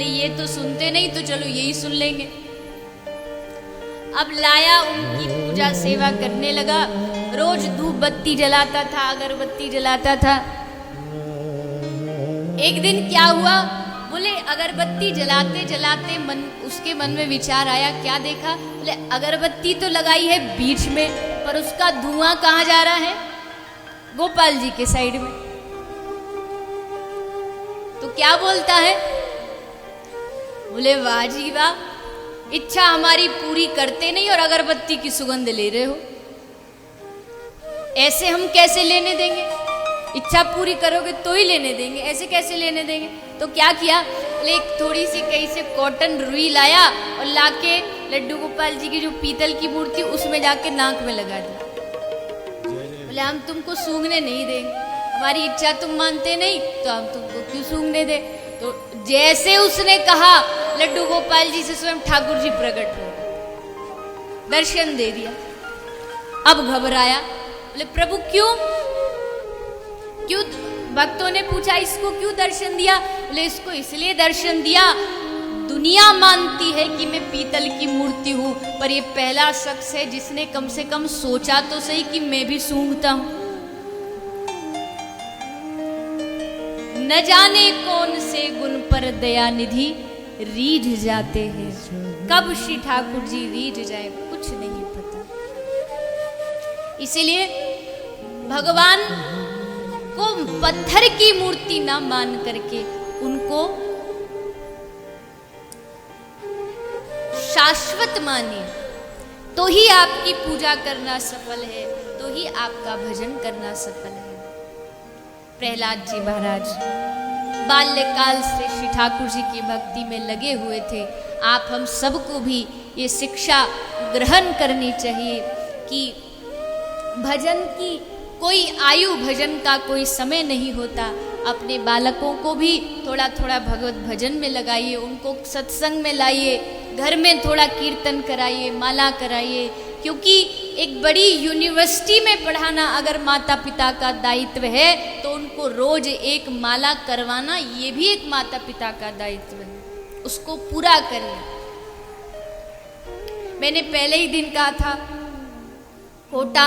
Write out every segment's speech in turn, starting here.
बोले ये तो सुनते नहीं, तो चलो यही सुन लेंगे। अब लाया, उनकी पूजा सेवा करने लगा, रोज धूप बत्ती जलाता था, अगरबत्ती जलाता था। एक दिन क्या हुआ, बोले अगरबत्ती जलाते जलाते उसके मन में विचार आया, क्या देखा, बोले अगरबत्ती तो लगाई है बीच में, पर उसका धुआं कहाँ जा रहा है, गोपाल जी के साइड में। तो क्या बोलता है, बोले वाह जी वाह, इच्छा हमारी पूरी करते नहीं और अगरबत्ती की सुगंध ले रहे हो, ऐसे हम कैसे लेने देंगे, इच्छा पूरी करोगे तो ही लेने देंगे, ऐसे कैसे लेने देंगे। तो क्या किया, एक थोड़ी सी कहीं से कॉटन रुई लाया और लाके लड्डू गोपाल जी की जो पीतल की मूर्ति उसमें जाके नाक में लगा दी। बोले हम तुमको सूंघने नहीं देंगे, हमारी इच्छा तुम मानते नहीं तो हम तुमको क्यों सूंघने दे। तो जैसे उसने कहा, लड्डू गोपाल जी से स्वयं ठाकुर जी प्रकट हो, दर्शन दे दिया। अब घबराया, बोले प्रभु क्यों क्यों, भक्तों ने पूछा इसको क्यों दर्शन दिया, बोले इसको इसलिए दर्शन दिया, दुनिया मानती है कि मैं पीतल की मूर्ति हूं, पर ये पहला शख्स है जिसने कम से कम सोचा तो सही कि मैं भी सूंघता हूं। न जाने कौन से गुण पर दया निधि रीझ जाते हैं, कब श्री ठाकुर जी रीझ जाए कुछ नहीं पता। इसीलिए भगवान को पत्थर की मूर्ति ना मान करके उनको शाश्वत मानिए, तो ही आपकी पूजा करना सफल है, तो ही आपका भजन करना सफल है। प्रहलाद जी महाराज बाल्यकाल से श्री ठाकुर जी की भक्ति में लगे हुए थे। आप हम सबको भी ये शिक्षा ग्रहण करनी चाहिए कि भजन की कोई आयु, भजन का कोई समय नहीं होता। अपने बालकों को भी थोड़ा थोड़ा भगवत भजन में लगाइए, उनको सत्संग में लाइए, घर में थोड़ा कीर्तन कराइए, माला कराइए, क्योंकि एक बड़ी यूनिवर्सिटी में पढ़ाना अगर माता पिता का दायित्व है तो उनको रोज एक माला करवाना ये भी एक माता पिता का दायित्व है, उसको पूरा करिए। मैंने पहले ही दिन कहा था, कोटा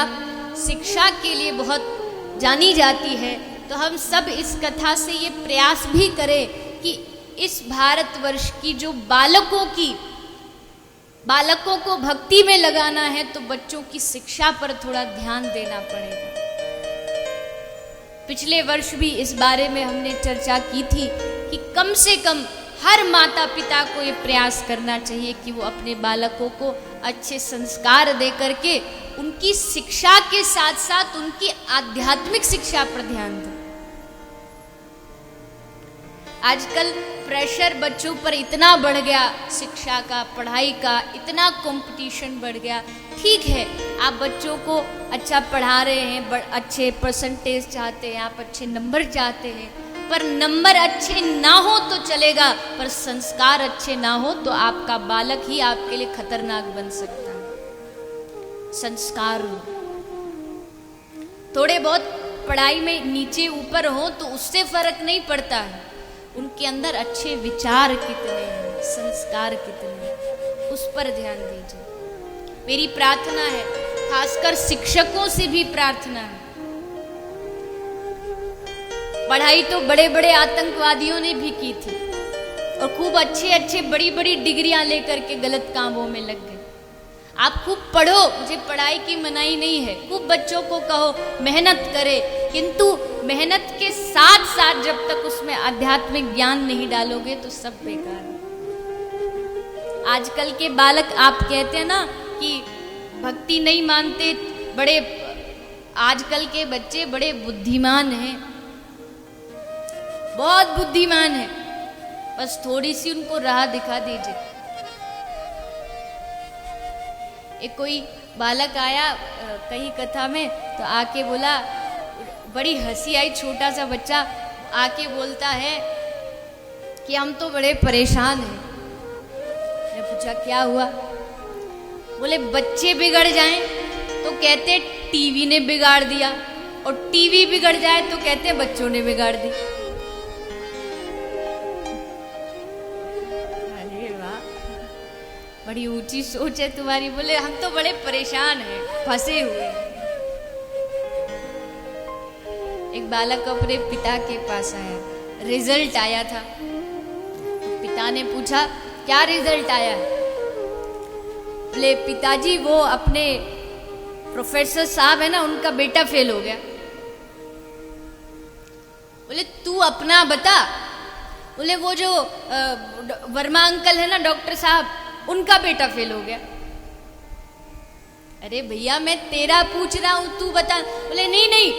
शिक्षा के लिए बहुत जानी जाती है, तो हम सब इस कथा से ये प्रयास भी करें कि इस भारतवर्ष की जो बालकों को भक्ति में लगाना है तो बच्चों की शिक्षा पर थोड़ा ध्यान देना पड़ेगा। पिछले वर्ष भी इस बारे में हमने चर्चा की थी कि कम से कम हर माता पिता को ये प्रयास करना चाहिए कि वो अपने बालकों को अच्छे संस्कार दे करके उनकी शिक्षा के साथ साथ उनकी आध्यात्मिक शिक्षा पर ध्यान दें। आजकल प्रेशर बच्चों पर इतना बढ़ गया, शिक्षा का, पढ़ाई का इतना कंपटीशन बढ़ गया। ठीक है, आप बच्चों को अच्छा पढ़ा रहे हैं, अच्छे परसेंटेज चाहते हैं, आप अच्छे नंबर चाहते हैं, पर नंबर अच्छे ना हो तो चलेगा, पर संस्कार अच्छे ना हो तो आपका बालक ही आपके लिए खतरनाक बन सकता है। संस्कार थोड़े बहुत पढ़ाई में नीचे ऊपर हो तो उससे फर्क नहीं पड़ता है, उनके अंदर अच्छे विचार कितने हैं, संस्कार कितने हैं, उस पर ध्यान दीजिए। मेरी प्रार्थना है, खासकर शिक्षकों से भी प्रार्थना है। पढ़ाई तो बड़े बड़े आतंकवादियों ने भी की थी और खूब अच्छे अच्छे बड़ी बड़ी डिग्रियां लेकर के गलत कामों में लग गए। आप खूब पढ़ो, मुझे पढ़ाई की मनाही नहीं है, खूब बच्चों को कहो मेहनत करे, किंतु मेहनत के साथ साथ जब तक उसमें आध्यात्मिक ज्ञान नहीं डालोगे तो सब बेकार है। आजकल के बालक, आप कहते हैं ना कि भक्ति नहीं मानते, बड़े आजकल के बच्चे बड़े बुद्धिमान हैं, बहुत बुद्धिमान है, बस थोड़ी सी उनको राह दिखा दीजिए। एक कोई बालक आया कहीं कथा में, तो आके बोला, बड़ी हंसी आई, छोटा सा बच्चा आके बोलता है कि हम तो बड़े परेशान हैं। मैंने पूछा क्या हुआ? बोले बच्चे बिगड़ जाएं तो कहते टीवी ने बिगाड़ दिया, और टीवी बिगड़ जाए तो कहते बच्चों ने बिगाड़ दी। बड़ी ऊंची सोच है तुम्हारी। बोले हम तो बड़े परेशान हैं, फंसे हुए हैं। एक बालक अपने पिता के पास आया, रिजल्ट आया था। पिता ने पूछा क्या रिजल्ट आया? बोले पिताजी वो अपने प्रोफेसर साहब है ना, उनका बेटा फेल हो गया। बोले तू अपना बता। बोले वो जो वर्मा अंकल है ना डॉक्टर साहब, उनका बेटा फेल हो गया। अरे भैया मैं तेरा पूछ रहा हूं, तू बता। बोले नहीं नहीं,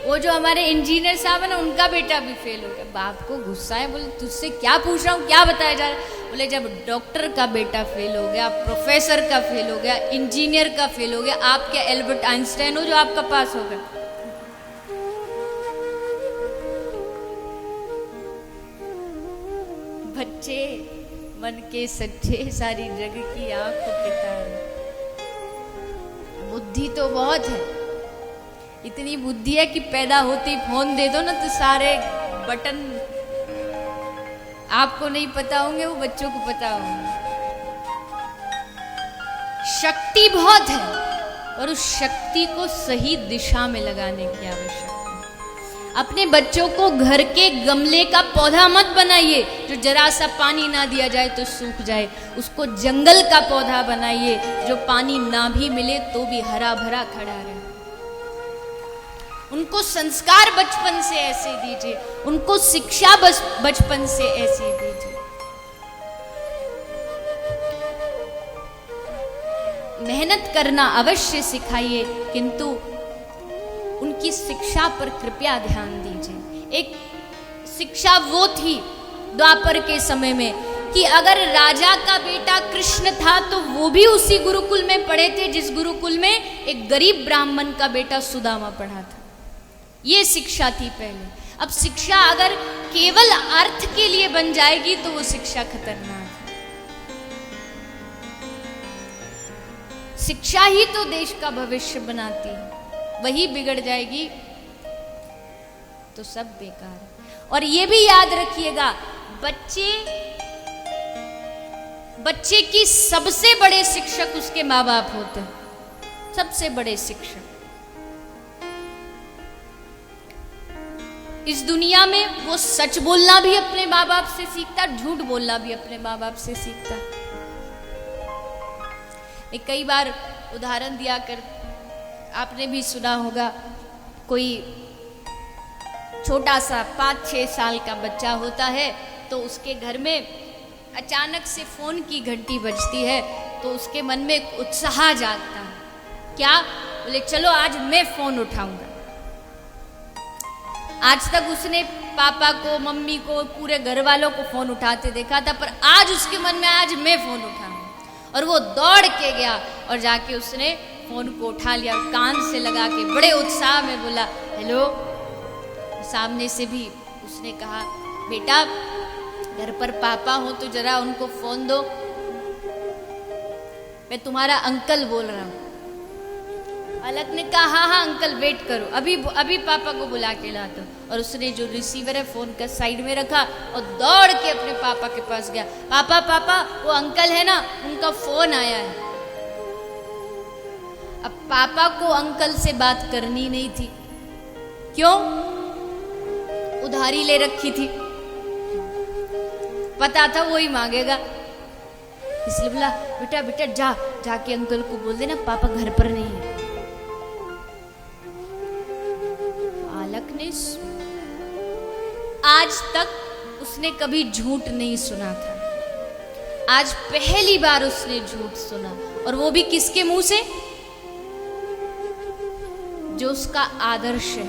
वो जो हमारे इंजीनियर साहब है ना, उनका बेटा भी फेल हो गया। बाप को गुस्सा है, बोले तुझसे क्या पूछ रहा हूँ, क्या बताया जा रहा है? बोले जब डॉक्टर का बेटा फेल हो गया, प्रोफेसर का फेल हो गया, इंजीनियर का फेल हो गया, आप क्या एल्बर्ट आइंस्टाइन हो जो आपका पास हो गया? बच्चे मन के सच्चे, सारी जग की आंखों के तारे। बुद्धि तो बहुत है, इतनी बुद्धि है कि पैदा होते ही फोन दे दो ना तो सारे बटन आपको नहीं पता होंगे, वो बच्चों को पता होंगे। शक्ति बहुत है और उस शक्ति को सही दिशा में लगाने की आवश्यकता है। अपने बच्चों को घर के गमले का पौधा मत बनाइए जो जरा सा पानी ना दिया जाए तो सूख जाए। उसको जंगल का पौधा बनाइए जो पानी ना भी मिले तो भी हरा भरा खड़ा रहे। उनको संस्कार बचपन से ऐसे दीजिए, उनको शिक्षा बचपन से ऐसे दीजिए। मेहनत करना अवश्य सिखाइए, किंतु उनकी शिक्षा पर कृपया ध्यान दीजिए। एक शिक्षा वो थी द्वापर के समय में कि अगर राजा का बेटा कृष्ण था तो वो भी उसी गुरुकुल में पढ़े थे जिस गुरुकुल में एक गरीब ब्राह्मण का बेटा सुदामा पढ़ा था। ये शिक्षा थी पहले। अब शिक्षा अगर केवल अर्थ के लिए बन जाएगी तो वो शिक्षा खतरनाक है। शिक्षा ही तो देश का भविष्य बनाती है, वही बिगड़ जाएगी तो सब बेकार है। और ये भी याद रखिएगा, बच्चे की सबसे बड़े शिक्षक उसके माँ बाप होते हैं, सबसे बड़े शिक्षक। इस दुनिया में वो सच बोलना भी अपने माँ बाप से सीखता, झूठ बोलना भी अपने माँ बाप से सीखता। मैं कई बार उदाहरण दिया कर, आपने भी सुना होगा, कोई छोटा सा 5-6 साल का बच्चा होता है तो उसके घर में अचानक से फोन की घंटी बजती है तो उसके मन में एक उत्साह जागता है। क्या? बोले चलो आज मैं फोन उठाऊंगा। आज तक उसने पापा को, मम्मी को, पूरे घर वालों को फोन उठाते देखा था, पर आज उसके मन में आज मैं फोन उठाऊंगा। और वो दौड़ के गया और जाके उसने फोन को उठा लिया और कान से लगा के बड़े उत्साह में बोला हेलो। सामने से भी उसने कहा बेटा घर पर पापा हो तो जरा उनको फोन दो, मैं तुम्हारा अंकल बोल रहा हूं। बालक ने कहा हाँ हाँ अंकल वेट करो, अभी पापा को बुला के लाता हूं। और उसने जो रिसीवर है फोन का साइड में रखा और दौड़ के अपने पापा के पास गया। पापा पापा वो अंकल है ना, उनका फोन आया है। अब पापा को अंकल से बात करनी नहीं थी, क्यों? उधारी ले रखी थी, पता था वो ही मांगेगा, इसलिए बोला बेटा बेटा जाके अंकल को बोल देना पापा घर पर नहीं है। बालक ने आज तक उसने कभी झूठ नहीं सुना था, आज पहली बार उसने झूठ सुना, और वो भी किसके मुंह से? जो उसका आदर्श है,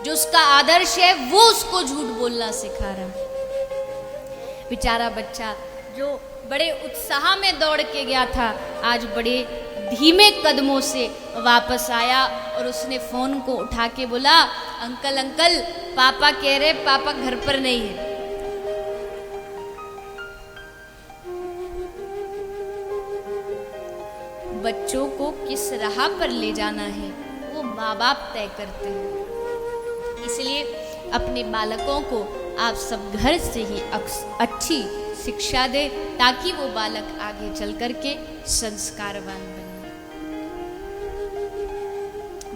जो उसका आदर्श है वो उसको झूठ बोलना सिखा रहा है। बेचारा बच्चा जो बड़े उत्साह में दौड़ के गया था, आज बड़े धीमे कदमों से वापस आया और उसने फोन को उठा के बोला अंकल अंकल पापा कह रहे पापा घर पर नहीं है। बच्चों को किस राह पर ले जाना है वो माँ बाप तय करते हैं, इसलिए अपने बालकों को आप सब घर से ही अच्छी शिक्षा दे, ताकि वो बालक आगे चल करके संस्कारवान बने।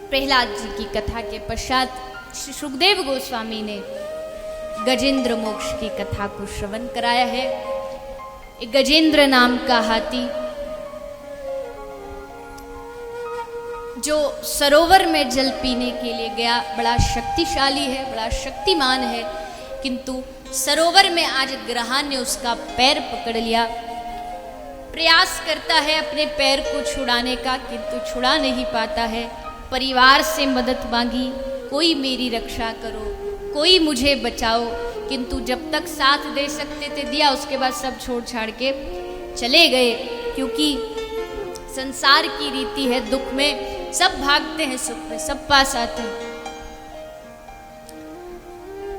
प्रहलाद जी की कथा के पश्चात श्री सुखदेव गोस्वामी ने गजेंद्र मोक्ष की कथा को श्रवण कराया है। एक गजेंद्र नाम का हाथी जो सरोवर में जल पीने के लिए गया, बड़ा शक्तिशाली है, बड़ा शक्तिमान है, किंतु सरोवर में आज ग्रहान ने उसका पैर पकड़ लिया। प्रयास करता है अपने पैर को छुड़ाने का, किंतु छुड़ा नहीं पाता है। परिवार से मदद मांगी, कोई मेरी रक्षा करो, कोई मुझे बचाओ, किंतु जब तक साथ दे सकते थे दिया, उसके बाद सब छोड़ छाड़ के चले गए। क्योंकि संसार की रीति है, दुख में सब भागते हैं, सुख में सब पास आते हैं।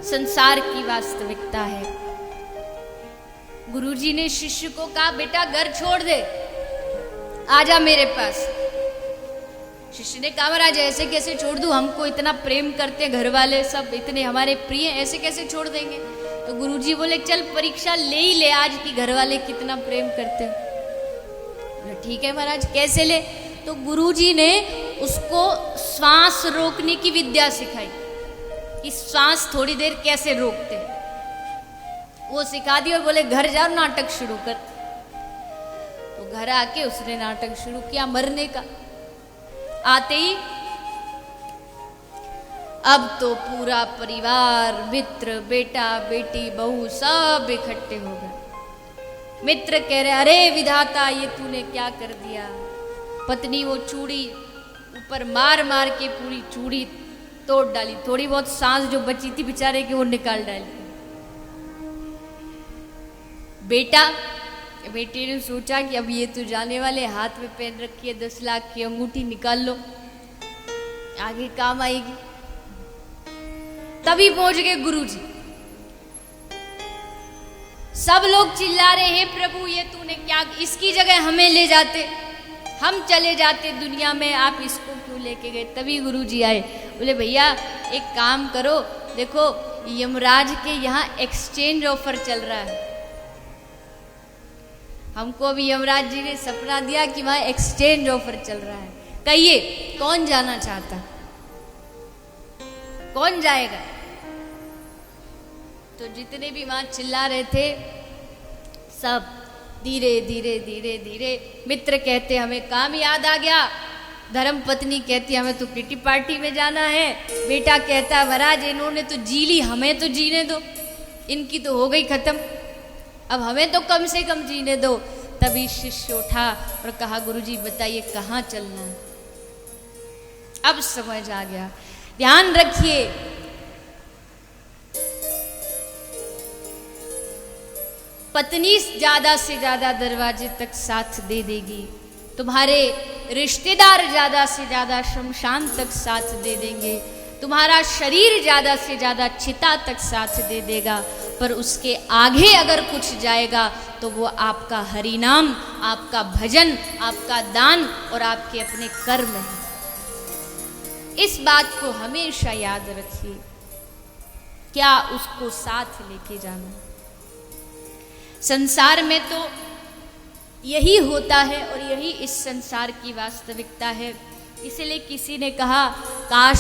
संसार की वास्तविकता है। गुरुजी ने शिष्य को कहा, बेटा घर छोड़ दे, आजा मेरे पास। शिष्य ने कहा, महाराज ऐसे कैसे छोड़ दूं, हमको इतना प्रेम करते हैं, घर वाले सब इतने हमारे प्रिय, ऐसे कैसे छोड़ देंगे। तो गुरुजी बोले, चल परीक्षा ले ही ले आज की घर वाले कितना प्रेम करते हैं। ठीक है महाराज, कैसे ले। तो गुरुजी ने उसको श्वास रोकने की विद्या सिखाई कि श्वास थोड़ी देर कैसे रोकते, वो सिखा दी और बोले घर जाओ नाटक शुरू कर। तो घर आके उसने नाटक शुरू किया मरने का। आते ही अब तो पूरा परिवार, मित्र, बेटा, बेटी, बहू सब इकट्ठे हो गए। मित्र कह रहे, अरे विधाता ये तूने क्या कर दिया। पत्नी वो चूड़ी ऊपर मार मार के पूरी चूड़ी तोड़ डाली, थोड़ी बहुत सांस जो बची थी बेचारे की वो निकाल डाली। बेटे ने सोचा कि अब ये तो जाने वाले, हाथ में पहन रखी है 10 लाख की अंगूठी, निकाल लो आगे काम आएगी। तभी पहुंच गए गुरुजी। सब लोग चिल्ला रहे हैं, प्रभु ये तूने क्या, इसकी जगह हमें ले जाते, हम चले जाते दुनिया में, आप इसको क्यों लेके गए। तभी गुरुजी आए, बोले भैया एक काम करो, देखो यमराज के यहाँ एक्सचेंज ऑफर चल रहा है। हमको अभी यमराज जी ने सपना दिया कि वहां एक्सचेंज ऑफर चल रहा है, कहिए कौन जाना चाहता, कौन जाएगा। तो जितने भी वहां चिल्ला रहे थे सब धीरे धीरे धीरे धीरे, मित्र कहते हमें काम याद आ गया, धर्म पत्नी कहती हमें तो किटी पार्टी में जाना है, बेटा कहता महाराज इन्होंने तो जी ली, हमें तो जीने दो, इनकी तो हो गई खत्म, अब हमें तो कम से कम जीने दो। तभी शिष्य उठा और कहा, गुरुजी बताइए कहाँ चलना है। अब समझ आ गया। ध्यान रखिए, पत्नी ज्यादा से ज्यादा दरवाजे तक साथ दे देगी, तुम्हारे रिश्तेदार ज्यादा से ज्यादा शमशान तक साथ दे देंगे, तुम्हारा शरीर ज्यादा से ज्यादा चिता तक साथ दे देगा, पर उसके आगे अगर कुछ जाएगा तो वो आपका हरिनाम, आपका भजन, आपका दान और आपके अपने कर्म है। इस बात को हमेशा याद रखिए, क्या उसको साथ लेके जाना। संसार में तो यही होता है और यही इस संसार की वास्तविकता है। इसलिए किसी ने कहा, काश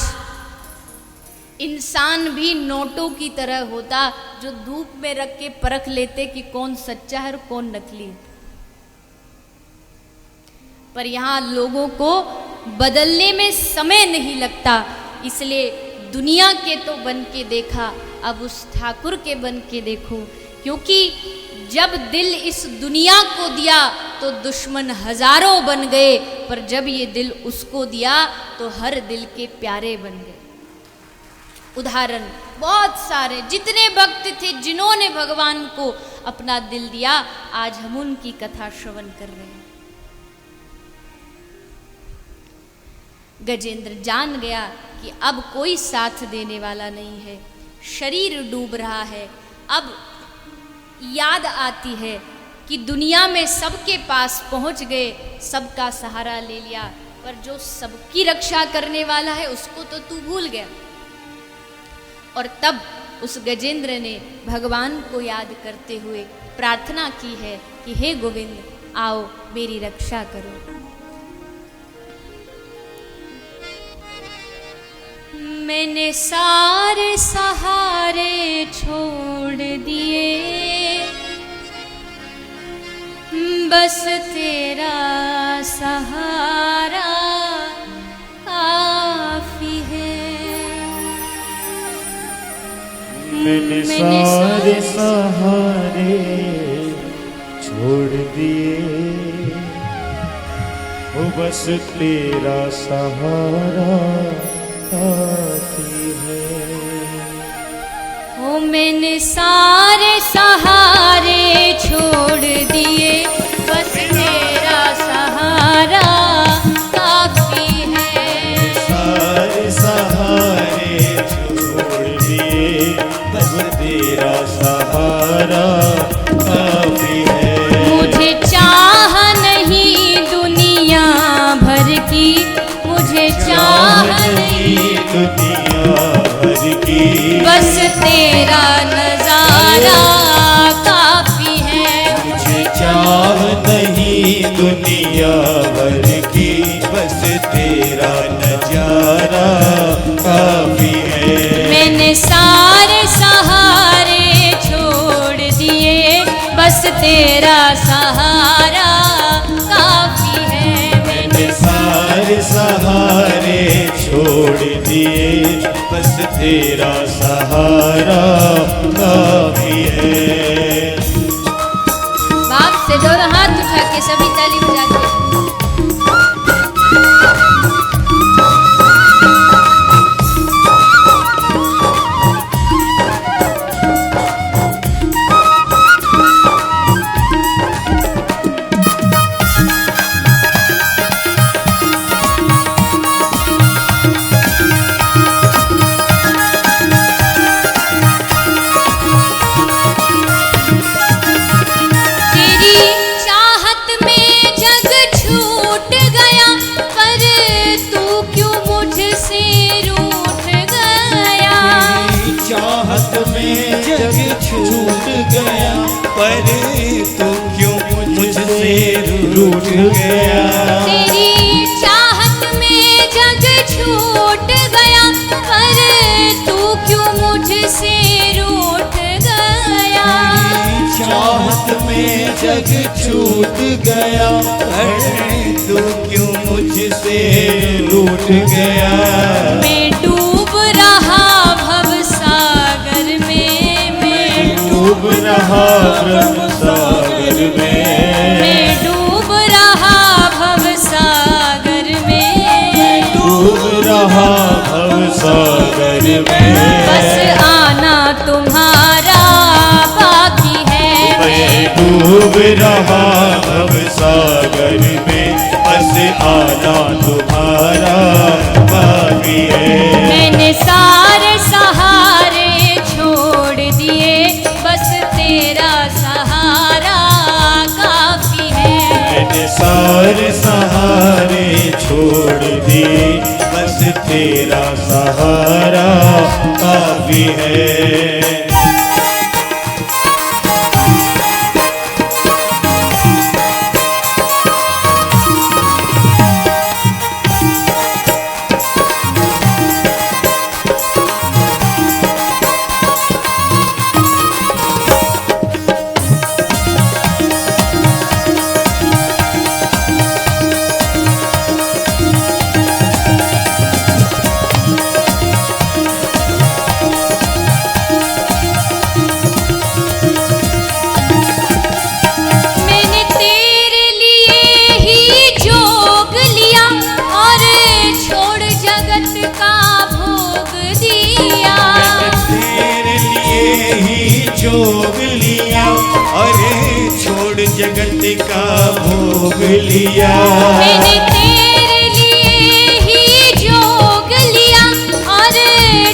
इंसान भी नोटों की तरह होता, जो धूप में रख के परख लेते कि कौन सच्चा है और कौन नकली है। पर यहाँ लोगों को बदलने में समय नहीं लगता, इसलिए दुनिया के तो बन के देखा, अब उस ठाकुर के बन के देखो। क्योंकि जब दिल इस दुनिया को दिया तो दुश्मन हजारों बन गए, पर जब ये दिल उसको दिया तो हर दिल के प्यारे बन गए। उदाहरण बहुत सारे, जितने भक्त थे जिन्होंने भगवान को अपना दिल दिया, आज हम उनकी कथा श्रवण कर रहे हैं। गजेंद्र जान गया कि अब कोई साथ देने वाला नहीं है, शरीर डूब रहा है। अब याद आती है कि दुनिया में सबके पास पहुंच गए, सबका सहारा ले लिया, पर जो सबकी रक्षा करने वाला है उसको तो तू भूल गया। और तब उस गजेंद्र ने भगवान को याद करते हुए प्रार्थना की है कि हे गोविंद आओ मेरी रक्षा करो। मैंने सारे सहारे छोड़ दिए, बस तेरा सहारा काफी है। मैंने सारे सहारे छोड़ दिए, वो बस तेरा सहारा काफी है। ओ मैंने सारे सहारे छोड़ दिए, बस तेरा सहारा काफी है। सारे सहारे छोड़ दिए, बस तेरा सहारा काफी है। मुझे चाह नहीं दुनिया भर की, मुझे चाह नहीं दुनिया भर की, बस तेरा नजारा काफी है। मुझे चाह नहीं दुनिया भर की, बस तेरा नजारा काफी है। मैंने सारे सहारे छोड़ दिए, बस तेरा सहारा काफी है। मैंने सारे सहारे छोड़ दिए, बस तेरा सहारा काफी है। बाप से दोनों हाथ उठा के सभी ताली बजाते हैं। छूट गया, पर तू क्यों मुझसे रूठ गया। तेरी चाहत में जग छूट गया, पर तू क्यों मुझसे रूठ गया। चाहत में जग छूट गया, पर तू क्यों मुझसे रूठ गया। मैं डूब रहा भव सागर में, डूब रहा भव सागर में, मैं डूब रहा भव सागर में, डूब रहा भव सागर में। बस आना तुम्हारा बाकी है। मैं डूब रहा भव सागर में, बस आना तुम्हारा बाकी है। मैंने सारे सहारे छोड़ दिए, बस तेरा सहारा काफी है। मैंने सारे सहारे छोड़ दिए, बस तेरा सहारा काफी है। जोग लिया, अरे छोड़ जगत का भोग लिया। मैंने तेरे लिए ही जोग लिया, और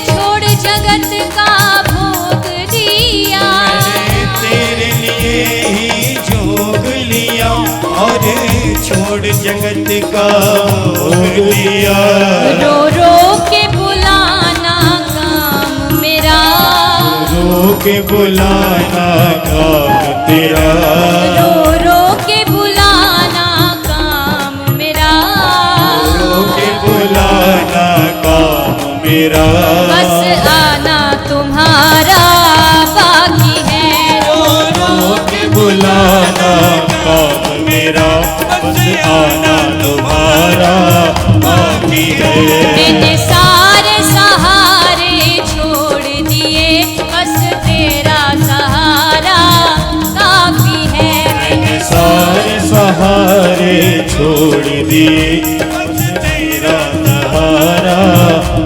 छोड़ जगत का भोग दिया। मैंने तेरे लिए ही जोग लिया, और छोड़ जगत का भोग लिया। रो रो के बुलाना काम मेरा, के बुलाना काम तेरा, रो रो के बुलाना काम मेरा, रो के बुलाना काम मेरा, बस आना तुम्हारा बाकी है। रो के बुलाना काम मेरा, बस आना तुम्हारा बाकी है। मैंने सारे सहारे छोड़ दिए, बस तेरा सहारा काफी है। मैंने सारे सहारे छोड़ दिए, बस तेरा सहारा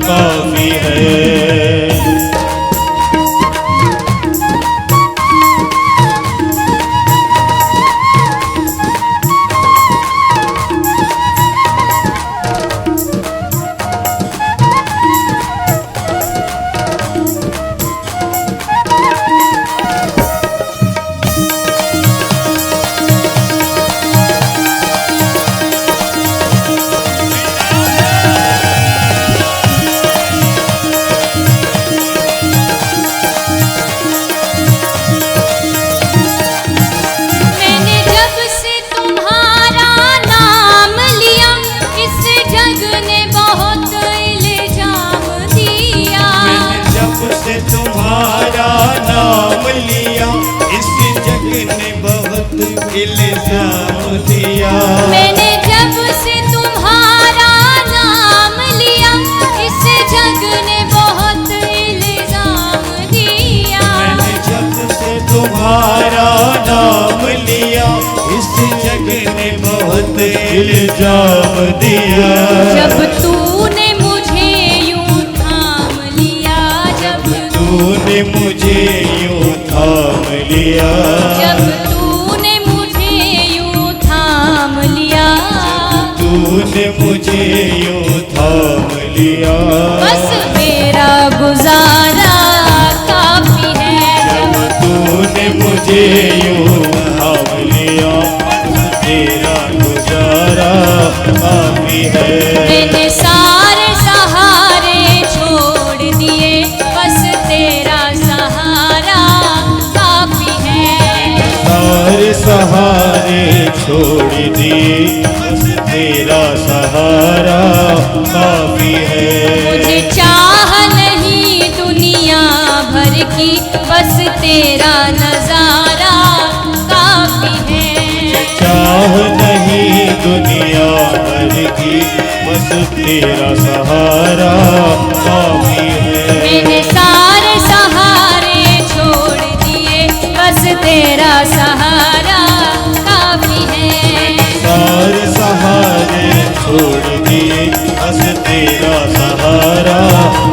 काफी है। मैंने जब से तुम्हारा नाम लिया, इस जग ने बहुत इल्जाम दिया। मैंने जब से तुम्हारा नाम लिया, इस जग ने बहुत इल्जाम दिया। मैंने जब से तुम्हारा नाम लिया, इस जग ने बहुत इल्जाम दिया। मैंने जब से तुम्हारा नाम लिया, इस जग ने बहुत इल्जाम दिया। जब तूने मुझे यूं थाम लिया, जब तूने मुझे यूं थाम लिया, जब तूने मुझे यूं थाम लिया, तूने मुझे यूं थाम लिया, बस मेरा गुजारा काफी है। जब तूने मुझे यूं थाम लिया, तेरा गुजारा काफी है। मैंने सारे सहारे छोड़ दिए, बस तेरा सहारा काफी है। सारे सहारे छोड़ दिए, बस तेरा सहारा काफी है। मुझे चाह नहीं दुनिया भर की, बस तेरा नजारा काफी है। चाह नहीं दुनिया भर की, बस तेरा सहारा काफी है। मैंने सारे सहारे छोड़ दिए, बस तेरा सहारा काफी है। सारे सहारे छोड़ दिए, बस तेरा सहारा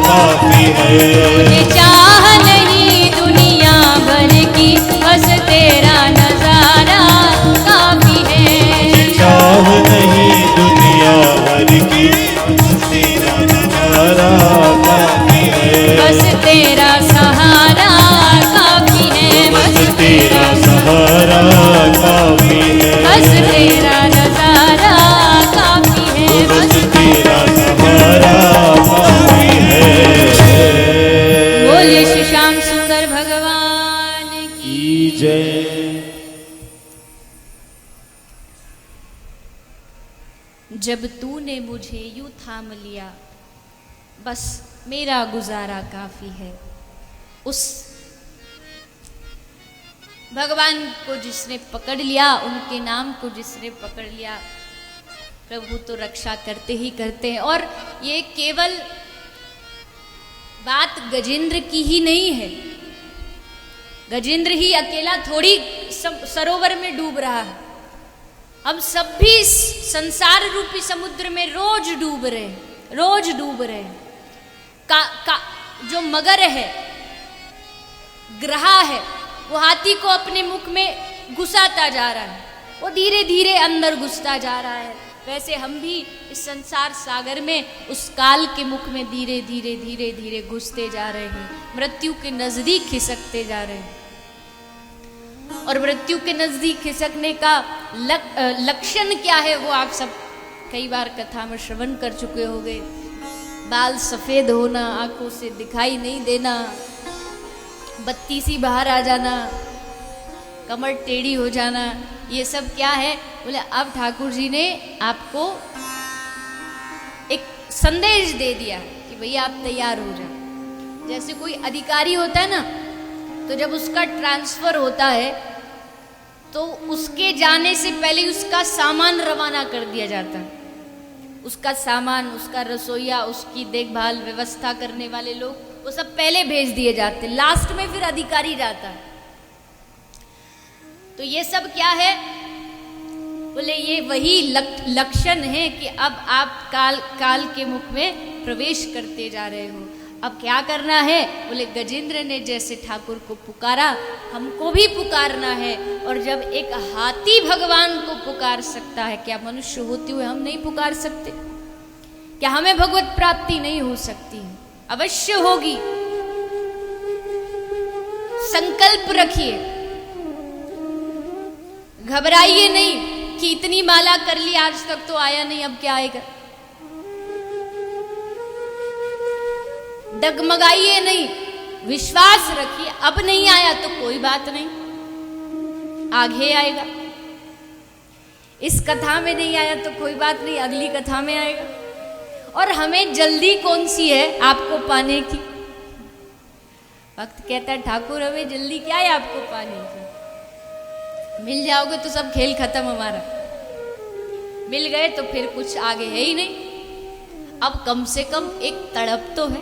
काफी है। मुझे चाह नहीं दुनिया भर की, बस तेरा नजारा काफी है। चाह नहीं दुनिया भर की, बस तेरा सहारा काफी है। बस तेरा सहारा काफी है। बस तेरा सहारा काफी है। बस तेरा नजारा काफी है। बस तेरा सहारा काफी है। बोलिए श्री श्याम सुंदर भगवान की। की जय। जब तूने मुझे यूं थाम लिया, बस मेरा गुजारा काफी है। उस भगवान को जिसने पकड़ लिया, उनके नाम को जिसने पकड़ लिया, प्रभु तो रक्षा करते ही करते हैं। और ये केवल बात गजेंद्र की ही नहीं है। गजेंद्र ही अकेला थोड़ी सरोवर में डूब रहा है। हम सब भी इस संसार रूपी समुद्र में रोज डूब रहे, रोज डूब रहे। जो मगर है, ग्रहा है, वो हाथी को अपने मुख में घुसाता जा रहा है, वो धीरे धीरे अंदर घुसता जा रहा है। वैसे हम भी इस संसार सागर में उस काल के मुख में धीरे धीरे धीरे धीरे घुसते जा रहे हैं, मृत्यु के नजदीक खिसकते जा रहे हैं। और मृत्यु के नजदीक खिसकने का लक्षण क्या है, वो आप सब कई बार कथा में श्रवण कर चुके होंगे। बाल सफेद होना, आंखों से दिखाई नहीं देना, बत्ती सी बाहर आ जाना, कमर टेढ़ी हो जाना, ये सब क्या है? बोले अब ठाकुर जी ने आपको एक संदेश दे दिया कि भैया आप तैयार हो जाओ। जैसे कोई अधिकारी होता है ना, तो जब उसका ट्रांसफर होता है तो उसके जाने से पहले उसका सामान रवाना कर दिया जाता है। उसका सामान, उसका रसोईया, उसकी देखभाल व्यवस्था करने वाले लोग, वो सब पहले भेज दिए जाते, लास्ट में फिर अधिकारी जाता है। तो ये सब क्या है? बोले ये वही लक्षण है कि अब आप काल के मुख में प्रवेश करते जा रहे हो। अब क्या करना है? बोले गजेंद्र ने जैसे ठाकुर को पुकारा, हमको भी पुकारना है। और जब एक हाथी भगवान को पुकार सकता है, क्या मनुष्य होते हुए हम नहीं पुकार सकते? क्या हमें भगवत प्राप्ति नहीं हो सकती? अवश्य होगी। संकल्प रखिए, घबराइए नहीं कि इतनी माला कर ली, आज तक तो आया नहीं, अब क्या आएगा। डगमगाइए नहीं, विश्वास रखिए, अब नहीं आया तो कोई बात नहीं, आगे आएगा। इस कथा में नहीं आया तो कोई बात नहीं, अगली कथा में आएगा। और हमें जल्दी कौन सी है आपको पाने की? भक्त कहता है ठाकुर हमें जल्दी क्या है आपको पाने की? मिल जाओगे तो सब खेल खत्म हमारा, मिल गए तो फिर कुछ आगे है ही नहीं। अब कम से कम एक तड़प तो है,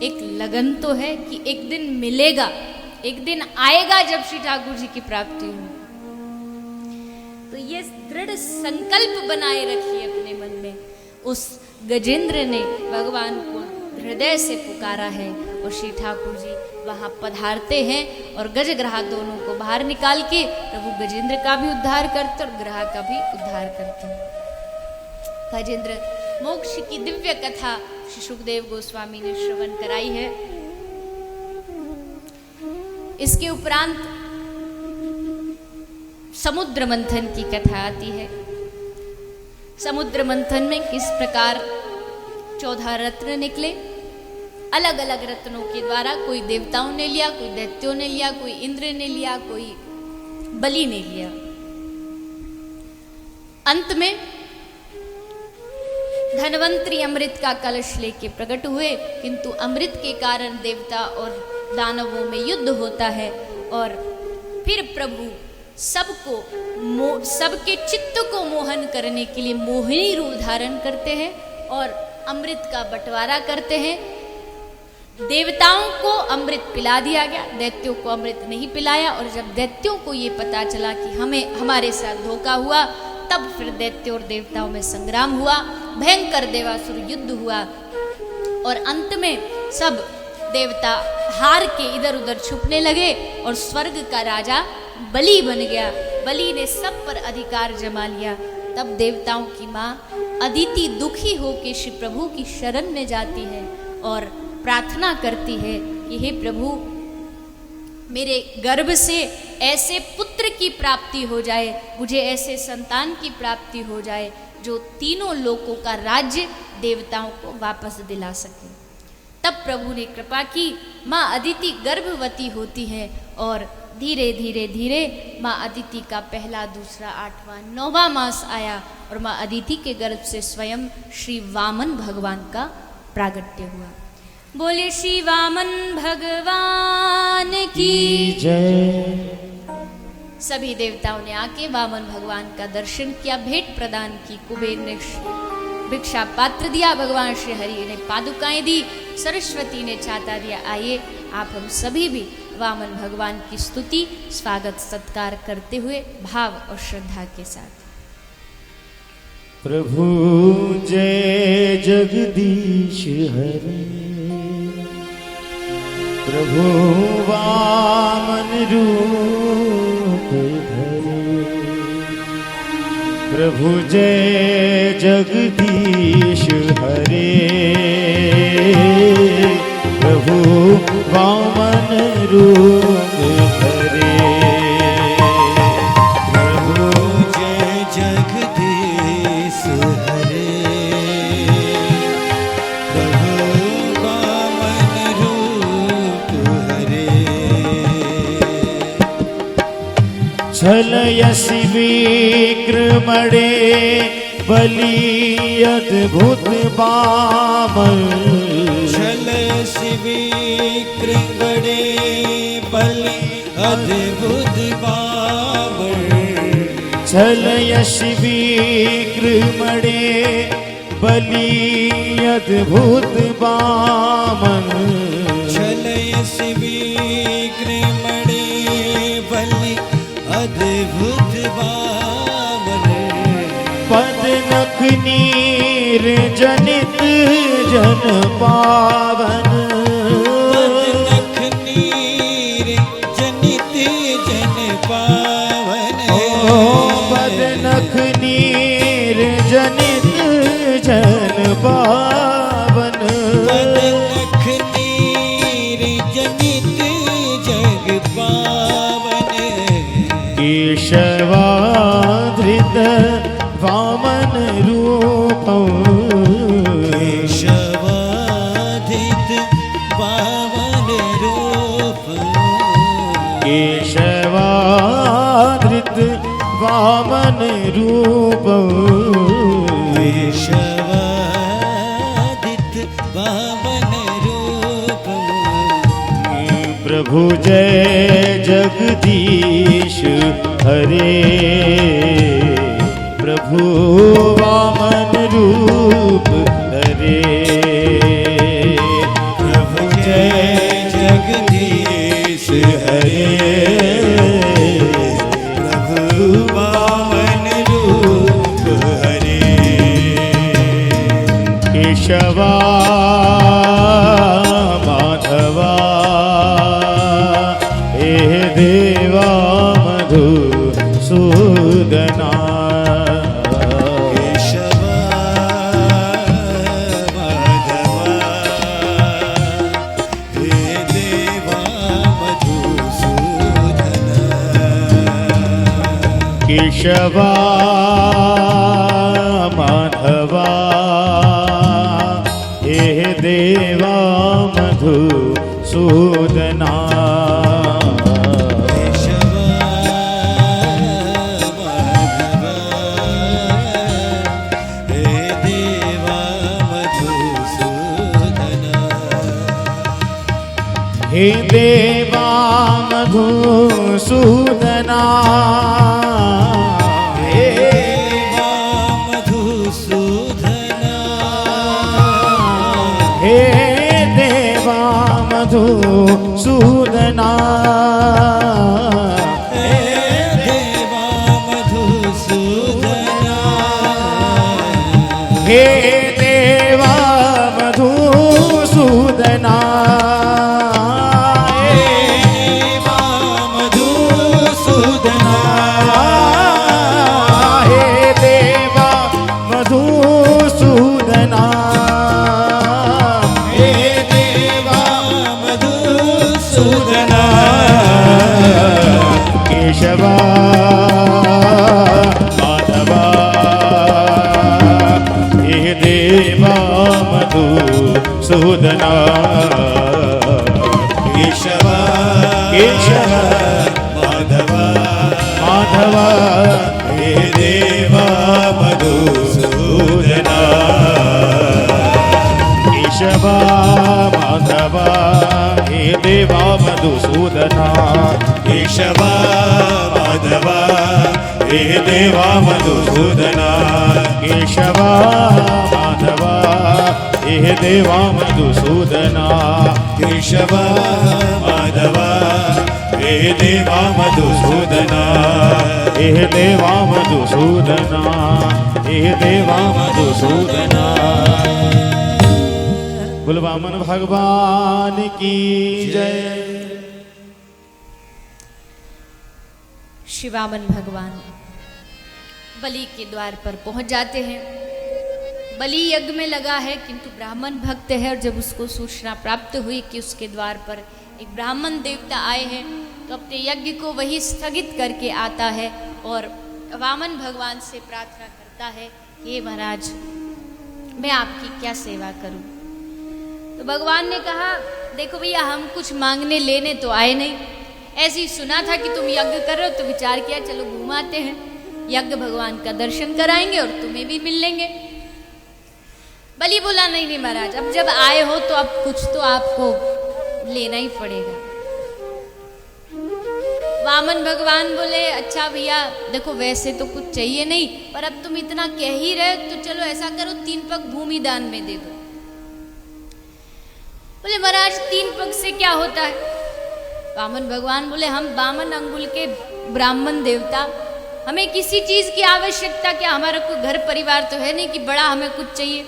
एक लगन तो है कि एक दिन मिलेगा, एक दिन आएगा जब श्री ठाकुर जी की प्राप्ति हो। तो ये दृढ़ संकल्प बनाए रखिए अपने मन में। उस गजेंद्र ने भगवान को हृदय से पुकारा है और श्री ठाकुर जी वहां पधारते हैं और गजग्राह दोनों को बाहर निकाल के प्रभु गजेंद्र का भी उद्धार करते और ग्रह का भी उद्धार करते हैं। गजेंद्र मोक्ष की दिव्य कथा श्री सुखदेव गोस्वामी ने श्रवण कराई है। इसके उपरांत समुद्र मंथन की कथा आती है। समुद्र मंथन में किस प्रकार 14 रत्न निकले, अलग अलग रत्नों के द्वारा कोई देवताओं ने लिया, कोई दैत्यों ने लिया, कोई इंद्र ने लिया, कोई बलि ने लिया। अंत में धनवंतरी अमृत का कलश लेके प्रकट हुए, किंतु अमृत के कारण देवता और दानवों में युद्ध होता है और फिर प्रभु सबके चित्त को मोहन करने के लिए मोहिनी रूप धारण करते हैं और अमृत का बंटवारा करते हैं। देवताओं को अमृत पिला दिया गया, दैत्यों को अमृत नहीं पिलाया। और जब दैत्यों को ये पता चला कि हमारे साथ धोखा हुआ, तब फिर दैत्यों और देवताओं में संग्राम हुआ, भयंकर देवासुर युद्ध हुआ और अंत में सब देवता हार के इधर उधर छुपने लगे और स्वर्ग का राजा बलि बन गया। बलि ने सब पर अधिकार जमा लिया। तब देवताओं की माँ अदिति दुखी होकर श्री प्रभु की शरण में जाती है और प्रार्थना करती है कि हे प्रभु, मेरे गर्भ से ऐसे पुत्र की प्राप्ति हो जाए, मुझे ऐसे संतान की प्राप्ति हो जाए जो तीनों लोकों का राज्य देवताओं को वापस दिला सके। तब प्रभु ने कृपा की, माँ अदिति गर्भवती होती है और धीरे धीरे धीरे माँ अदिति का पहला, दूसरा, 8वां, 9वां मास आया और माँ अदिति के गर्भ से स्वयं श्री वामन भगवान का प्रागट्य हुआ। बोले श्री वामन भगवान की जय। सभी देवताओं ने आके वामन भगवान का दर्शन किया, भेंट प्रदान की। कुबेर ने भिक्षा पात्र दिया, भगवान श्री हरि ने पादुकाएं दी, सरस्वती ने छाता दिया। आइए आप हम सभी भी वामन भगवान की स्तुति, स्वागत सत्कार करते हुए भाव और श्रद्धा के साथ। प्रभु जय जगदीश हरे, प्रभु वामन रूप धरे, प्रभु जय जगदीश हरे, प्रभु वामन रूप धरे, प्रभु जय जगदीश हरे, प्रभु वामन रूप हरे, छलयसि विक्रमणे बलि अद्भुत बामन छलयसि विक्रमणे बलि अद्भुत बामन छलयसि विक्रमणे बलि अद्भुत बामन छलयसि विक्रमणे बलि अद्भुत बामन पद नख नीर जनित जन पावन नख नीर जनित जन पावन पद नख नीर जनित जन पावन पद नख नीर जनित जग पावन केशवाधृत वामन रूपं केशवाधित पावन रूप केशवाधृत वामन रूपं केशवाधित पावन रूप प्रभु जय जगदीश हरे प्रभु वामन रूप धरे प्रभु जय जगदीश हरे प्रभु वामन रूप हरे केशवा माधवा हे देवा मधुसूदना केशवा माधवा हे देवा मधुसूदन केशवा माधवा हे देवा मधुसूदना हे देवा मधुसूदना हे मधुसूदना हे देवा मधुसूदना हे देवा मधुसूदना हे देवा मधुसूदना केशवा माधवा हे देवा मधुसूदना केशवा केशवा माधवा माधवा हे देवा मधुसूदना केशवा माधवा हे देवा मधुसूदना केशवा माधवा हे देवा मधुसूदना केशवा माधवा हे देवा मधुसूदना केशवा माधवा हे देवा मधुसूदना हे देवा मधुसूदना हे देवा मधुसूदना बोल वामन भगवान की जय। श्री वामन भगवान बलि के द्वार पर पहुंच जाते हैं। बलि यज्ञ में लगा है किंतु ब्राह्मण भक्त है, और जब उसको सूचना प्राप्त हुई कि उसके द्वार पर एक ब्राह्मण देवता आए हैं तो अपने यज्ञ को वही स्थगित करके आता है और वामन भगवान से प्रार्थना करता है, हे महाराज मैं आपकी क्या सेवा करूं। तो भगवान ने कहा, देखो भैया हम कुछ मांगने लेने तो आए नहीं, ऐसे ही सुना था कि तुम यज्ञ कर रहे हो, तो विचार किया चलो घुमाते हैं, यज्ञ भगवान का दर्शन कराएंगे और तुम्हें भी मिल लेंगे। बलि बोला नहीं नहीं महाराज, अब जब आए हो तो अब कुछ तो आपको लेना ही पड़ेगा। वामन भगवान बोले अच्छा भैया देखो वैसे तो कुछ चाहिए नहीं, पर अब तुम इतना कह ही रहे तो चलो ऐसा करो 3 पग भूमि दान में दे दो। बोले महाराज 3 पग से क्या होता है? वामन भगवान बोले हम वामन अंगुल के ब्राह्मण देवता, हमें किसी चीज की आवश्यकता क्या, हमारा कोई घर परिवार तो है नहीं कि बड़ा हमें कुछ चाहिए।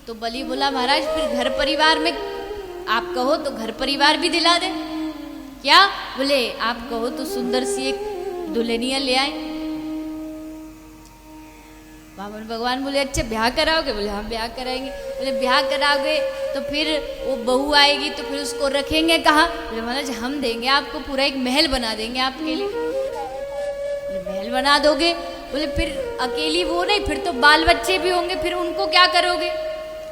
तो बलि बोला महाराज फिर घर परिवार में आप कहो तो घर परिवार भी दिला दे। क्या? बोले आप कहो तो सुंदर सी एक दुल्हनिया ले आए। वामन भगवान बोले अच्छा ब्याह कराओगे? बोले हाँ ब्याह कराएंगे। बोले ब्याह कराओगे तो फिर वो बहू आएगी तो फिर उसको रखेंगे कहाँ? बोले महाराज हम देंगे आपको, पूरा एक महल बना देंगे आपके लिए। बोले महल बना दोगे? बोले फिर अकेली वो नहीं, फिर तो बाल बच्चे भी होंगे, फिर उनको क्या करोगे?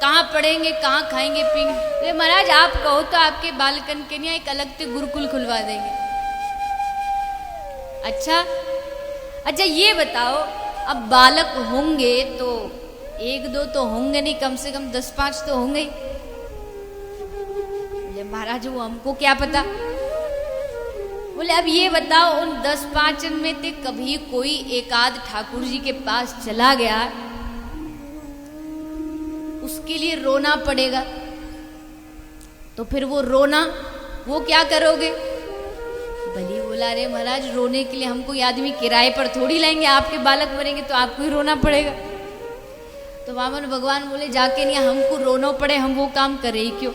कहाँ पढ़ेंगे, कहाँ खाएंगे पिएंगे? बोले महाराज आप कहो तो आपके बालकन के लिए एक अलग से गुरुकुल खुलवा देंगे। अच्छा ये बताओ अब बालक होंगे तो 1-2 तो होंगे नहीं, कम से कम 10-5 तो होंगे ही। बोले महाराज वो हमको क्या पता। बोले अब ये बताओ उन 10-5 में से कभी कोई एकाध ठाकुर जी के पास चला गया, उसके लिए रोना पड़ेगा, तो फिर वो रोना वो क्या करोगे? बलि बोला अरे महाराज रोने के लिए हम कोई आदमी किराए पर थोड़ी लाएंगे, आपके बालक मरेंगे तो आपको ही रोना पड़ेगा। तो वामन भगवान बोले जाके नहीं हमको रोना पड़े, हम वो काम करे ही क्यों।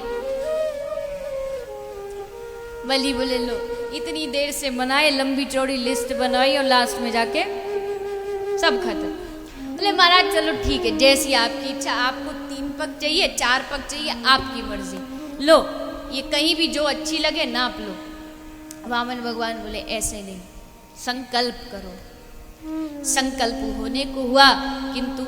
बलि बोले लो इतनी देर से मनाए, लंबी चौड़ी लिस्ट बनाई और लास्ट में जाके सब खत्म। बोले महाराज चलो ठीक है जैसी आपकी इच्छा, आपको 3 पग चाहिए 4 पग चाहिए आपकी मर्जी, लो ये कहीं भी जो अच्छी लगे नाप लो। वामन भगवान बोले ऐसे नहीं, संकल्प करो। संकल्प होने को हुआ किंतु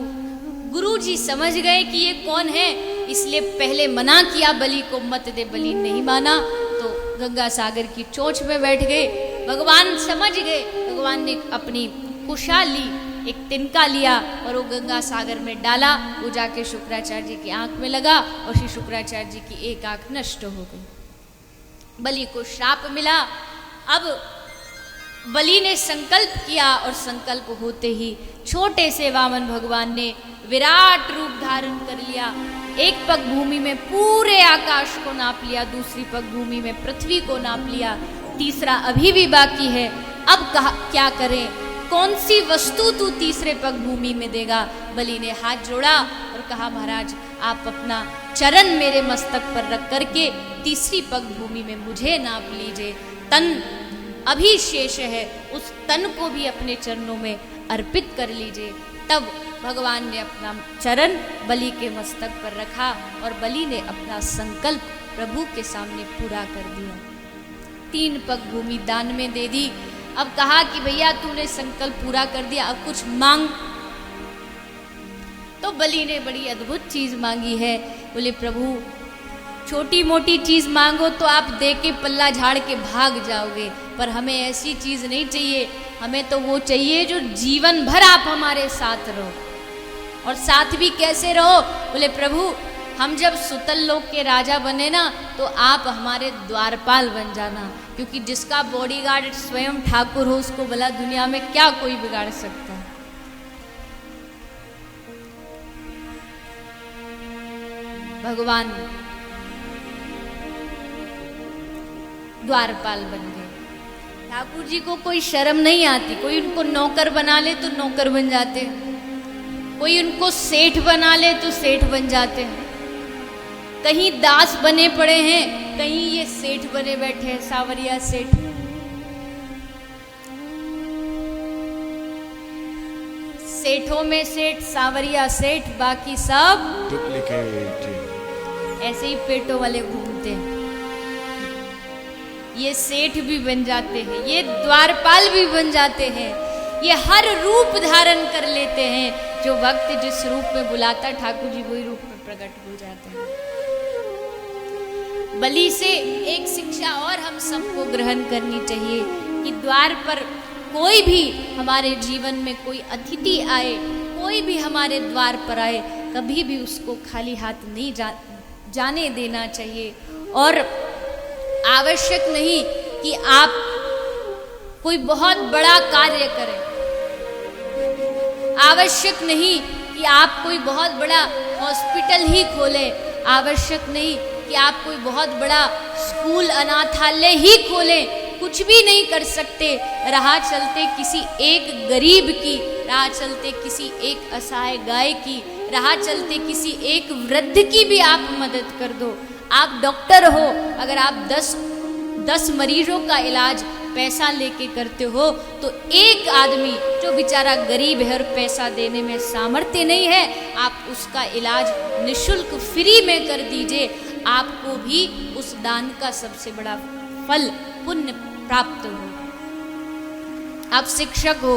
गुरु जी समझ गए कि ये कौन है, इसलिए पहले मना किया बलि को मत दे। बलि नहीं माना तो गंगा सागर की चोंच में बैठ गए। भगवान समझ गए, भगवान ने अपनी कुशा ली, एक तिनका लिया और वो गंगा सागर में डाला, वो जाके शुक्राचार्य जी की आंख में लगा और श्री शुक्राचार्य जी की एक आंख नष्ट हो गई। बलि को श्राप मिला। अब बलि ने संकल्प किया और संकल्प होते ही छोटे से वामन भगवान ने विराट रूप धारण कर लिया। एक पग भूमि में पूरे आकाश को नाप लिया, दूसरी पग भूमि में पृथ्वी को नाप लिया, तीसरा अभी भी बाकी है। अब कहा क्या करें, कौन सी वस्तु तू तीसरे पग भूमि में देगा? बलि ने हाथ जोड़ा और कहा महाराज आप अपना चरण मेरे मस्तक पर रख करके तीसरी पग भूमि में मुझे नाप लीजिए। तन अभी शेष है, उस तन को भी अपने चरणों में अर्पित कर लीजिए। तब भगवान ने अपना चरण बलि के मस्तक पर रखा और बलि ने अपना संकल्प प्रभु के सामने पूरा कर दिया। 3 पग भूमि दान में दे दी। अब कहा कि भैया तूने संकल्प पूरा कर दिया, अब कुछ मांग। तो बलि ने बड़ी अद्भुत चीज मांगी है। बोले प्रभु छोटी मोटी चीज मांगो तो आप दे के पल्ला झाड़ के भाग जाओगे, पर हमें ऐसी चीज नहीं चाहिए, हमें तो वो चाहिए जो जीवन भर आप हमारे साथ रहो। और साथ भी कैसे रहो? बोले प्रभु हम जब सुतल लोक के राजा बने ना तो आप हमारे द्वारपाल बन जाना, क्योंकि जिसका बॉडीगार्ड स्वयं ठाकुर हो उसको भला दुनिया में क्या कोई बिगाड़ सकता है। भगवान द्वारपाल बन गए। ठाकुर जी को कोई शर्म नहीं आती, कोई उनको नौकर बना ले तो नौकर बन जाते हैं, कोई उनको सेठ बना ले तो सेठ बन जाते हैं। कहीं दास बने पड़े हैं, कहीं ये सेठ बने बैठे हैं, सावरिया सेठ। सेठों में सेठ, सावरिया सेठ, बाकी सब डुप्लीकेट। ऐसे ही पेटों वाले घूमते हैं। ये सेठ भी बन जाते हैं, ये द्वारपाल भी बन जाते हैं, ये हर रूप धारण कर लेते हैं। जो भक्त जिस रूप में बुलाता ठाकुर जी वही रूप में प्रकट हो जाते हैं। बलि से एक शिक्षा और हम सबको ग्रहण करनी चाहिए कि द्वार पर कोई भी हमारे जीवन में कोई अतिथि आए, कोई भी हमारे द्वार पर आए, कभी भी उसको खाली हाथ नहीं जाने देना चाहिए। और आवश्यक नहीं कि आप कोई बहुत बड़ा कार्य करें, आवश्यक नहीं कि आप कोई बहुत बड़ा हॉस्पिटल ही खोलें, आवश्यक नहीं कि आप कोई बहुत बड़ा स्कूल अनाथालय ही खोलें, कुछ भी नहीं कर सकते। राह चलते किसी एक गरीब की, राह चलते किसी एक असहाय गाय की, राह चलते किसी एक वृद्ध की भी आप मदद कर दो। आप डॉक्टर हो, अगर आप 10 मरीजों का इलाज पैसा लेके करते हो, तो एक आदमी जो बेचारा गरीब है और पैसा देने में सामर्थ्य नहीं है, आप उसका इलाज निशुल्क फ्री में कर दीजिए। आपको भी उस दान का सबसे बड़ा फल पुण्य प्राप्त हो। आप शिक्षक हो,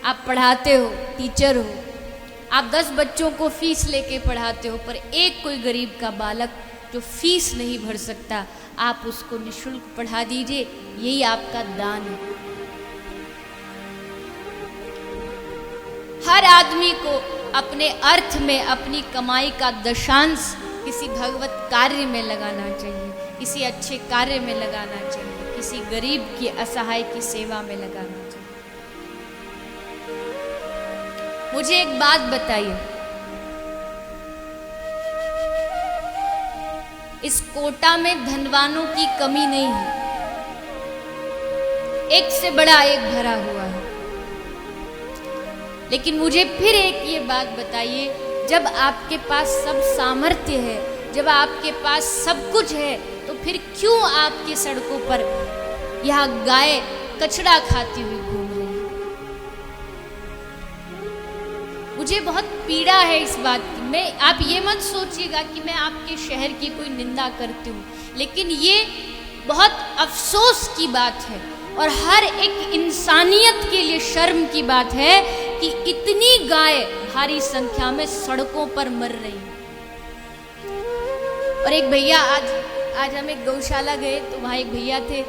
आप पढ़ाते हो, टीचर हो, आप 10 बच्चों को फीस लेके पढ़ाते हो, पर एक कोई गरीब का बालक जो फीस नहीं भर सकता, आप उसको निशुल्क पढ़ा दीजिए, यही आपका दान है। हर आदमी को अपने अर्थ में अपनी कमाई का दशांश किसी भगवत कार्य में लगाना चाहिए, किसी अच्छे कार्य में लगाना चाहिए, किसी गरीब की, असहाय की सेवा में लगाना चाहिए। मुझे एक बात बताइए, इस कोटा में धनवानों की कमी नहीं है, एक से बड़ा एक भरा हुआ है। लेकिन मुझे फिर एक ये बात बताइए, जब आपके पास सब सामर्थ्य है, जब आपके पास सब कुछ है, तो फिर क्यों आपकी सड़कों पर यह गाय कचरा खाती हुई घूम रही है? मुझे बहुत पीड़ा है इस बात की। आप ये मत सोचिएगा कि मैं आपके शहर की कोई निंदा करती हूँ, लेकिन ये बहुत अफसोस की बात है और हर एक इंसानियत के लिए शर्म की बात है कि इतनी गाय भारी संख्या में सड़कों पर मर रही है। और एक भैया आज हम एक गौशाला गए, तो वहाँ एक भैया थे,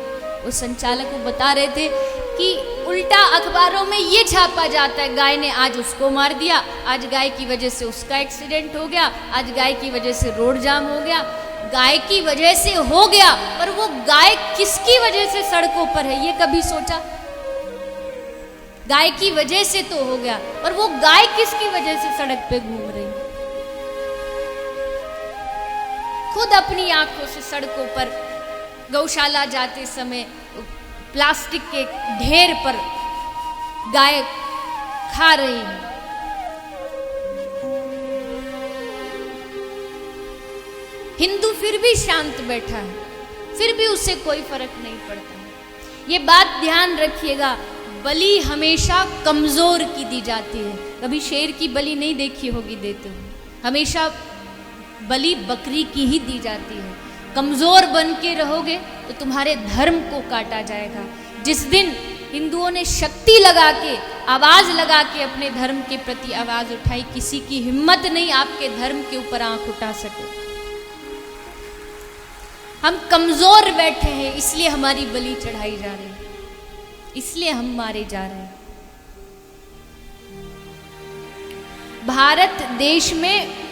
वो संचालक को बता रहे थे कि उल्टा अखबारों में ये छापा जाता है, गाय ने आज उसको मार दिया, आज गाय की वजह से उसका एक्सीडेंट हो गया, आज गाय की वजह से रोड जाम हो गया। गाय की वजह से हो गया, पर वो गाय किसकी वजह से सड़कों पर है, ये कभी सोचा? गाय की वजह से तो हो गया, पर वो गाय किसकी वजह से सड़क पे घूम रही? खुद अपनी आंखों से सड़कों पर गौशाला जाते समय प्लास्टिक के ढेर पर गाय खा रही है। हिंदू फिर भी शांत बैठा है, फिर भी उससे कोई फर्क नहीं पड़ता है। ये बात ध्यान रखिएगा, बलि हमेशा कमजोर की दी जाती है। कभी शेर की बलि नहीं देखी होगी देते हुए, हमेशा बलि बकरी की ही दी जाती है। कमजोर बन के रहोगे तो तुम्हारे धर्म को काटा जाएगा। जिस दिन हिंदुओं ने शक्ति लगा के, आवाज लगा के अपने धर्म के प्रति आवाज उठाई, किसी की हिम्मत नहीं आपके धर्म के ऊपर आंख उठा सके। हम कमजोर बैठे हैं, इसलिए हमारी बलि चढ़ाई जा रही है, इसलिए हम मारे जा रहे हैं। भारत देश में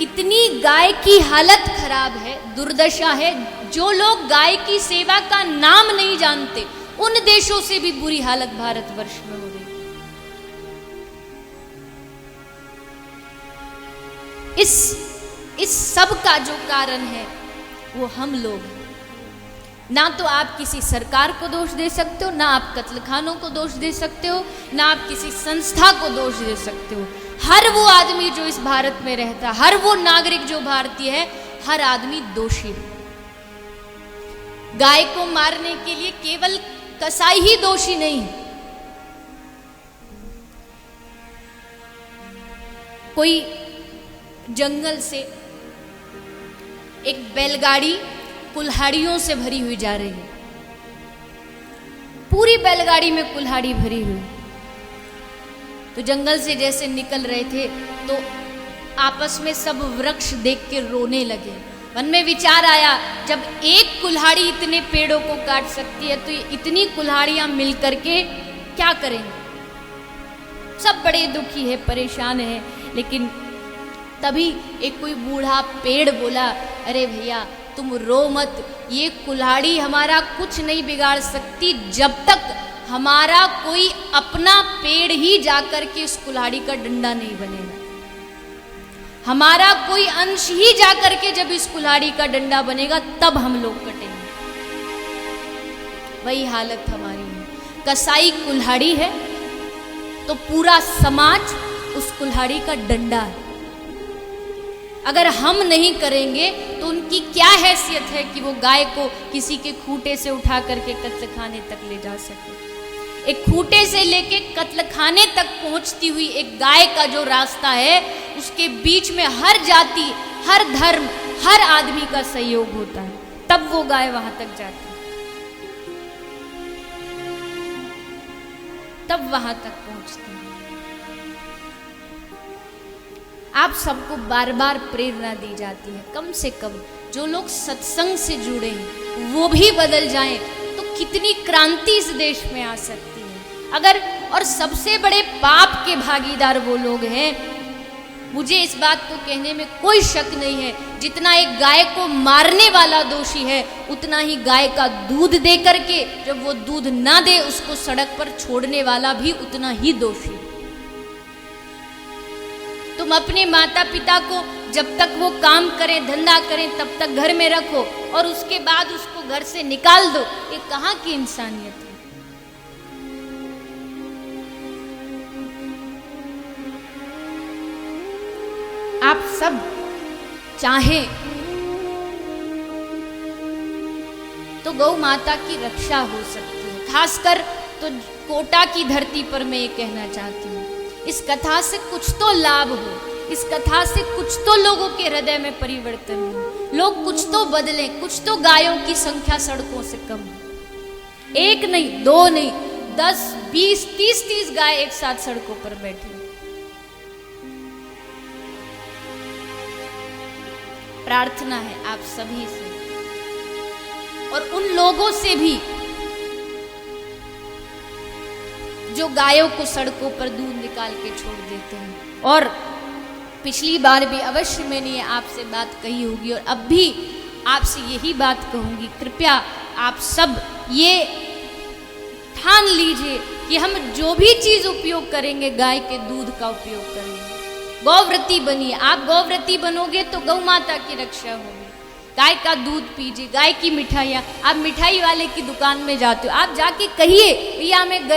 इतनी गाय की हालत खराब है, दुर्दशा है, जो लोग गाय की सेवा का नाम नहीं जानते, उन देशों से भी बुरी हालत भारतवर्ष में हो रही। इस सब का जो कारण है वो हम लोग हैं। ना तो आप किसी सरकार को दोष दे सकते हो, ना आप कत्लखानों को दोष दे सकते हो, ना आप किसी संस्था को दोष दे सकते हो। हर वो आदमी जो इस भारत में रहता, हर वो नागरिक जो भारतीय है, हर आदमी दोषी है। गाय को मारने के लिए केवल कसाई ही दोषी नहीं है। कोई जंगल से एक बैलगाड़ी कुल्हाड़ियों से भरी हुई जा रही है, पूरी बैलगाड़ी में कुल्हाड़ी भरी हुई, तो जंगल से जैसे निकल रहे थे तो आपस में सब वृक्ष देख के रोने लगे। मन में विचार आया, जब एक कुल्हाड़ी इतने पेड़ों को काट सकती है तो ये इतनी कुल्हाड़ियां मिलकर के क्या करेंगे। सब बड़े दुखी है, परेशान है। लेकिन तभी एक कोई बूढ़ा पेड़ बोला, अरे भैया तुम रो मत, ये कुल्हाड़ी हमारा कुछ नहीं बिगाड़ सकती जब तक हमारा कोई अपना पेड़ ही जाकर के इस कुल्हाड़ी का डंडा नहीं बनेगा। हमारा कोई अंश ही जाकर के जब इस कुल्हाड़ी का डंडा बनेगा तब हम लोग कटेंगे। वही हालत हमारी है। कसाई कुल्हाड़ी है तो पूरा समाज उस कुल्हाड़ी का डंडा है। अगर हम नहीं करेंगे तो उनकी क्या हैसियत है कि वो गाय को किसी के खूंटे से उठा करके कत्ल खाने तक ले जा सके। एक खूंटे से लेके कत्ल खाने तक पहुंचती हुई एक गाय का जो रास्ता है, उसके बीच में हर जाति, हर धर्म, हर आदमी का सहयोग होता है, तब वो गाय वहां तक जाती है, तब वहां तक पहुंचती है। आप सबको बार बार प्रेरणा दी जाती है, कम से कम जो लोग सत्संग से जुड़े हैं वो भी बदल जाएं तो कितनी क्रांति इस देश में आ सकती है। अगर और सबसे बड़े पाप के भागीदार वो लोग हैं, मुझे इस बात को कहने में कोई शक नहीं है, जितना एक गाय को मारने वाला दोषी है उतना ही गाय का दूध दे करके जब वो दूध ना दे उसको सड़क पर छोड़ने वाला भी उतना ही दोषी है। तुम अपने माता पिता को जब तक वो काम करें, धंधा करें, तब तक घर में रखो और उसके बाद उसको घर से निकाल दो, ये कहाँ की इंसानियत है। आप सब चाहें तो गौ माता की रक्षा हो सकती है। खासकर तो कोटा की धरती पर मैं ये कहना चाहती हूँ, इस कथा से कुछ तो लाभ हो, इस कथा से कुछ तो लोगों के हृदय में परिवर्तन हो, लोग कुछ तो बदलें, कुछ तो गायों की संख्या सड़कों से कम हो। एक नहीं, दो नहीं, 10, 20, 30 गाय एक साथ सड़कों पर बैठे। प्रार्थना है आप सभी से और उन लोगों से भी जो गायों को सड़कों पर दूध निकाल के छोड़ देते हैं। और पिछली बार भी अवश्य मैंने ये आपसे बात कही होगी और अब भी आपसे यही बात कहूंगी, कृपया आप सब ये ठान लीजिए कि हम जो भी चीज उपयोग करेंगे गाय के दूध का उपयोग करेंगे। गौव्रती बनिए, आप गौव्रती बनोगे तो गौ माता की रक्षा होगी। गाय का दूध पीजिए, गाय की मिठाइयाँ, आप मिठाई वाले की दुकान में जाते हो, आप जाके कहिए भैया हमें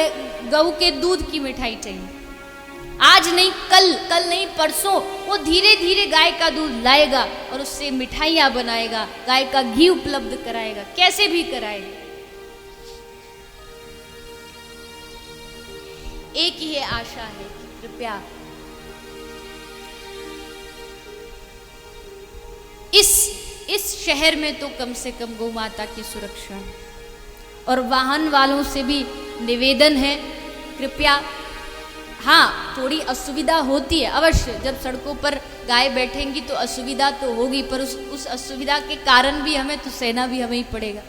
गऊ के दूध की मिठाई चाहिए। आज नहीं कल, कल नहीं परसों वो धीरे धीरे गाय का दूध लाएगा और उससे मिठाइयाँ बनाएगा, गाय का घी उपलब्ध कराएगा, कैसे भी कराएगा। एक ही आशा है कि कृपया इस शहर में तो कम से कम गौ माता की सुरक्षा, और वाहन वालों से भी निवेदन है कृपया, हाँ थोड़ी असुविधा होती है अवश्य, जब सड़कों पर गाय बैठेंगी तो असुविधा तो होगी, पर उस असुविधा के कारण भी हमें तो सहना भी हमें ही पड़ेगा।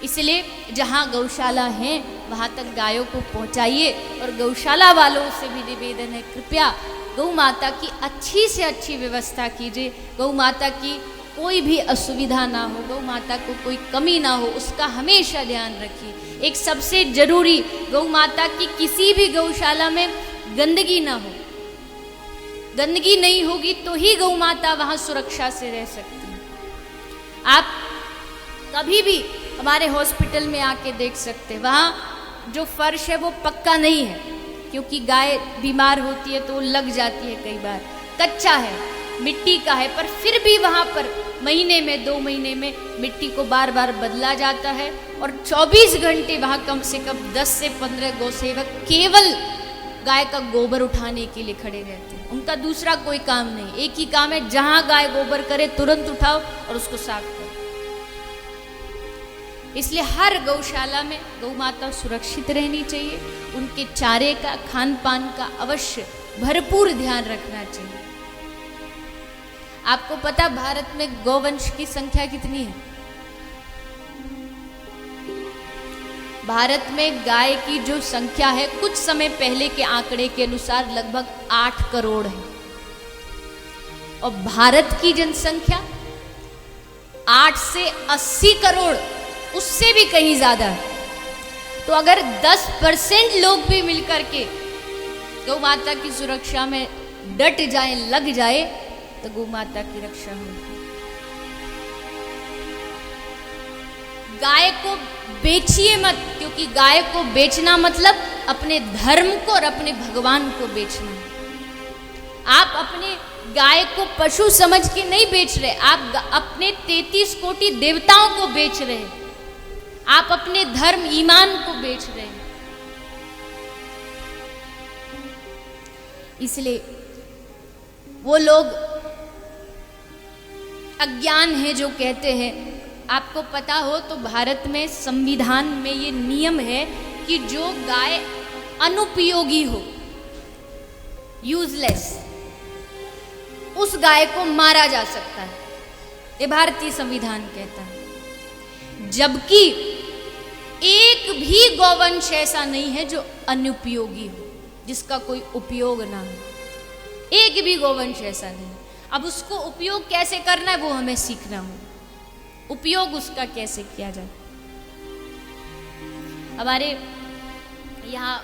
इसलिए जहाँ गौशाला है वहाँ तक गायों को पहुँचाइए और गौशाला वालों से भी निवेदन है कृपया गौ माता की अच्छी से अच्छी व्यवस्था कीजिए, गौ माता की कोई भी असुविधा ना हो, गौ माता को कोई कमी ना हो, उसका हमेशा ध्यान रखिए। एक सबसे जरूरी, गौ माता की किसी भी गौशाला में गंदगी ना हो। गंदगी नहीं होगी तो ही गौ माता वहाँ सुरक्षा से रह सकती है। आप कभी भी हमारे हॉस्पिटल में आके देख सकते, वहाँ जो फर्श है वो पक्का नहीं है क्योंकि गाय बीमार होती है तो लग जाती है, कई बार कच्चा है, मिट्टी का है, पर फिर भी वहाँ पर महीने में 2 महीने में मिट्टी को बार बार बदला जाता है और 24 घंटे वहाँ कम से कम 10 से 15 गौसेवक केवल गाय का गोबर उठाने के लिए खड़े रहते हैं। उनका दूसरा कोई काम नहीं, एक ही काम है, जहाँ गाय गोबर करे तुरंत उठाओ और उसको साफ करो। इसलिए हर गौशाला में गौ माता सुरक्षित रहनी चाहिए, उनके चारे का, खान पान का अवश्य भरपूर ध्यान रखना चाहिए। आपको पता भारत में गौवंश की संख्या कितनी है? भारत में गाय की जो संख्या है कुछ समय पहले के आंकड़े के अनुसार लगभग 8 करोड़ है, और भारत की जनसंख्या 8 से 80 करोड़, उससे भी कहीं ज्यादा है। तो अगर 10% लोग भी मिलकर के गौ माता की सुरक्षा में डट जाए, लग जाए, तो गौ माता की रक्षा होगी। गाय को बेचिए मत, क्योंकि गाय को बेचना मतलब अपने धर्म को और अपने भगवान को बेचना। आप अपने गाय को पशु समझ के नहीं बेच रहे, आप अपने 33 कोटि देवताओं को बेच रहे हैं, आप अपने धर्म ईमान को बेच रहे हैं। इसलिए वो लोग अज्ञान है जो कहते हैं। आपको पता हो तो भारत में संविधान में ये नियम है कि जो गाय अनुपयोगी हो, यूजलेस, उस गाय को मारा जा सकता है, ये भारतीय संविधान कहता है। जबकि एक भी गौवंश ऐसा नहीं है जो अनुपयोगी हो, जिसका कोई उपयोग ना हो। एक भी गौवंश ऐसा नहीं। अब उसको उपयोग कैसे करना है वो हमें सीखना हो, उपयोग उसका कैसे किया जाए। हमारे यहाँ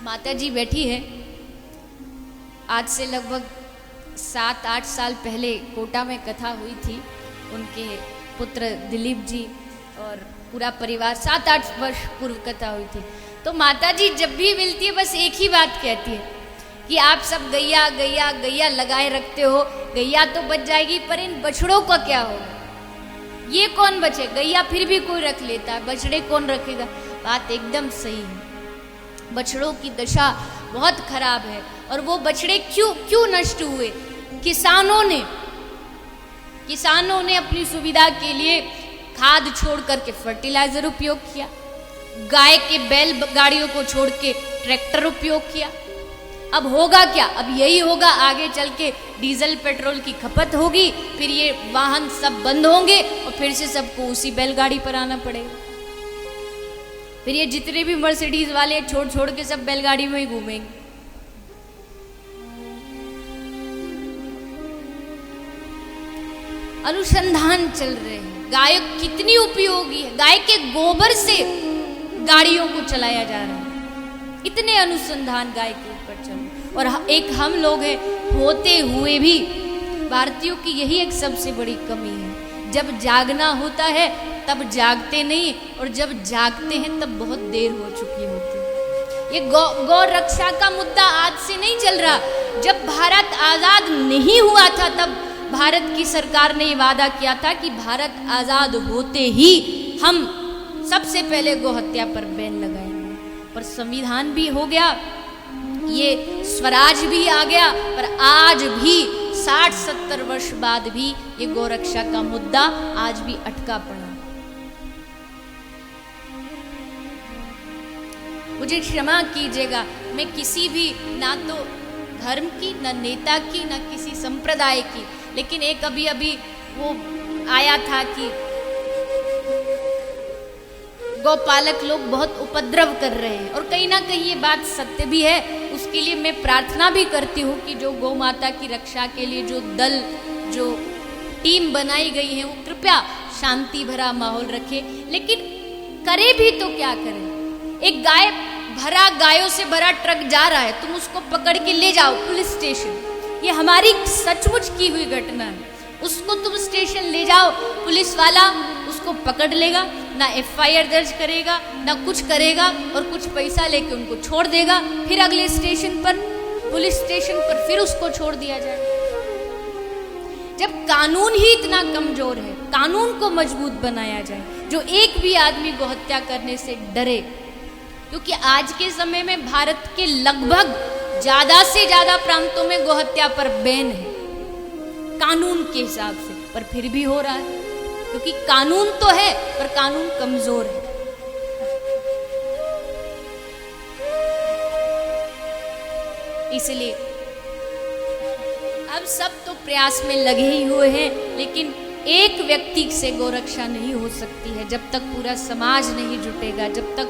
माता जी बैठी है, आज से लगभग 7-8 साल पहले कोटा में कथा हुई थी। उनके पुत्र दिलीप जी और पूरा परिवार 7-8 वर्ष पूर्व कथा हुई थी। तो माता जी जब भी मिलती है बस एक ही बात कहती है कि आप सब गैया गैया गैया लगाए रखते हो, गैया तो बच जाएगी, पर इन बछड़ों का क्या होगा? ये कौन बचे? गैया फिर भी कोई रख लेता है, बछड़े कौन रखेगा? बात एकदम सही है। बछड़ों की दशा बहुत खराब है। और वो बछड़े क्यों नष्ट हुए? किसानों ने अपनी सुविधा के लिए खाद छोड़ करके फर्टिलाइजर उपयोग किया, गाय के बैल गाड़ियों को छोड़ के ट्रैक्टर उपयोग किया। अब होगा क्या? अब यही होगा, आगे चल के डीजल पेट्रोल की खपत होगी, फिर ये वाहन सब बंद होंगे और फिर से सबको उसी बैलगाड़ी पर आना पड़ेगा। फिर ये जितने भी मर्सिडीज वाले छोड़ के सब बैलगाड़ी में ही घूमेंगे। अनुसंधान चल रहे हैं, गाय कितनी उपयोगी है, गाय के गोबर से गाड़ियों को चलाया जा रहा है, इतने अनुसंधान गाय के ऊपर चल रहे। और एक हम लोग हैं, होते हुए भी भारतीयों की यही एक सबसे बड़ी कमी है, जब जागना होता है तब जागते नहीं, और जब जागते हैं तब बहुत देर हो चुकी होती है। ये गौ रक्षा का मुद्दा आज से नहीं चल रहा। जब भारत आजाद नहीं हुआ था तब भारत की सरकार ने वादा किया था कि भारत आजाद होते ही हम सबसे पहले गौ हत्या पर बैन लगाएंगे। पर संविधान भी हो गया, ये स्वराज भी आ गया, पर आज भी 60-70 वर्ष बाद भी ये गौरक्षा का मुद्दा आज भी अटका पड़ा। मुझे क्षमा कीजिएगा, मैं किसी भी ना तो धर्म की, ना नेता की, ना किसी संप्रदाय की, लेकिन एक अभी वो आया था कि गौपालक लोग बहुत उपद्रव कर रहे हैं, और कहीं ना कहीं ये बात सत्य भी है। उसके लिए मैं प्रार्थना भी करती हूँ कि जो गौ माता की रक्षा के लिए जो दल, जो टीम बनाई गई है, वो कृपया शांति भरा माहौल रखे। लेकिन करे भी तो क्या करें? एक गायों से भरा ट्रक जा रहा है, तुम उसको पकड़ के ले जाओ पुलिस स्टेशन, ये हमारी सचमुच की हुई घटना है। उसको तुम स्टेशन ले जाओ, पुलिस वाला उसको पकड़ लेगा, ना एफआईआर दर्ज करेगा, ना कुछ करेगा, और कुछ पैसा लेके उनको छोड़ देगा। फिर अगले स्टेशन पर, पुलिस स्टेशन पर फिर उसको छोड़ दिया जाए। जब कानून ही इतना कमजोर है, कानून को मजबूत बनाया जाए, जो एक भी आदमी को हत्या करने से डरे। क्योंकि आज के समय में भारत के लगभग ज्यादा से ज्यादा प्रांतों में गोहत्या पर बैन है कानून के हिसाब से, पर फिर भी हो रहा है। क्योंकि कानून तो है पर कानून कमजोर है। इसलिए हम सब तो प्रयास में लगे ही हुए हैं, लेकिन एक व्यक्ति से गौरक्षा नहीं हो सकती है जब तक पूरा समाज नहीं जुटेगा, जब तक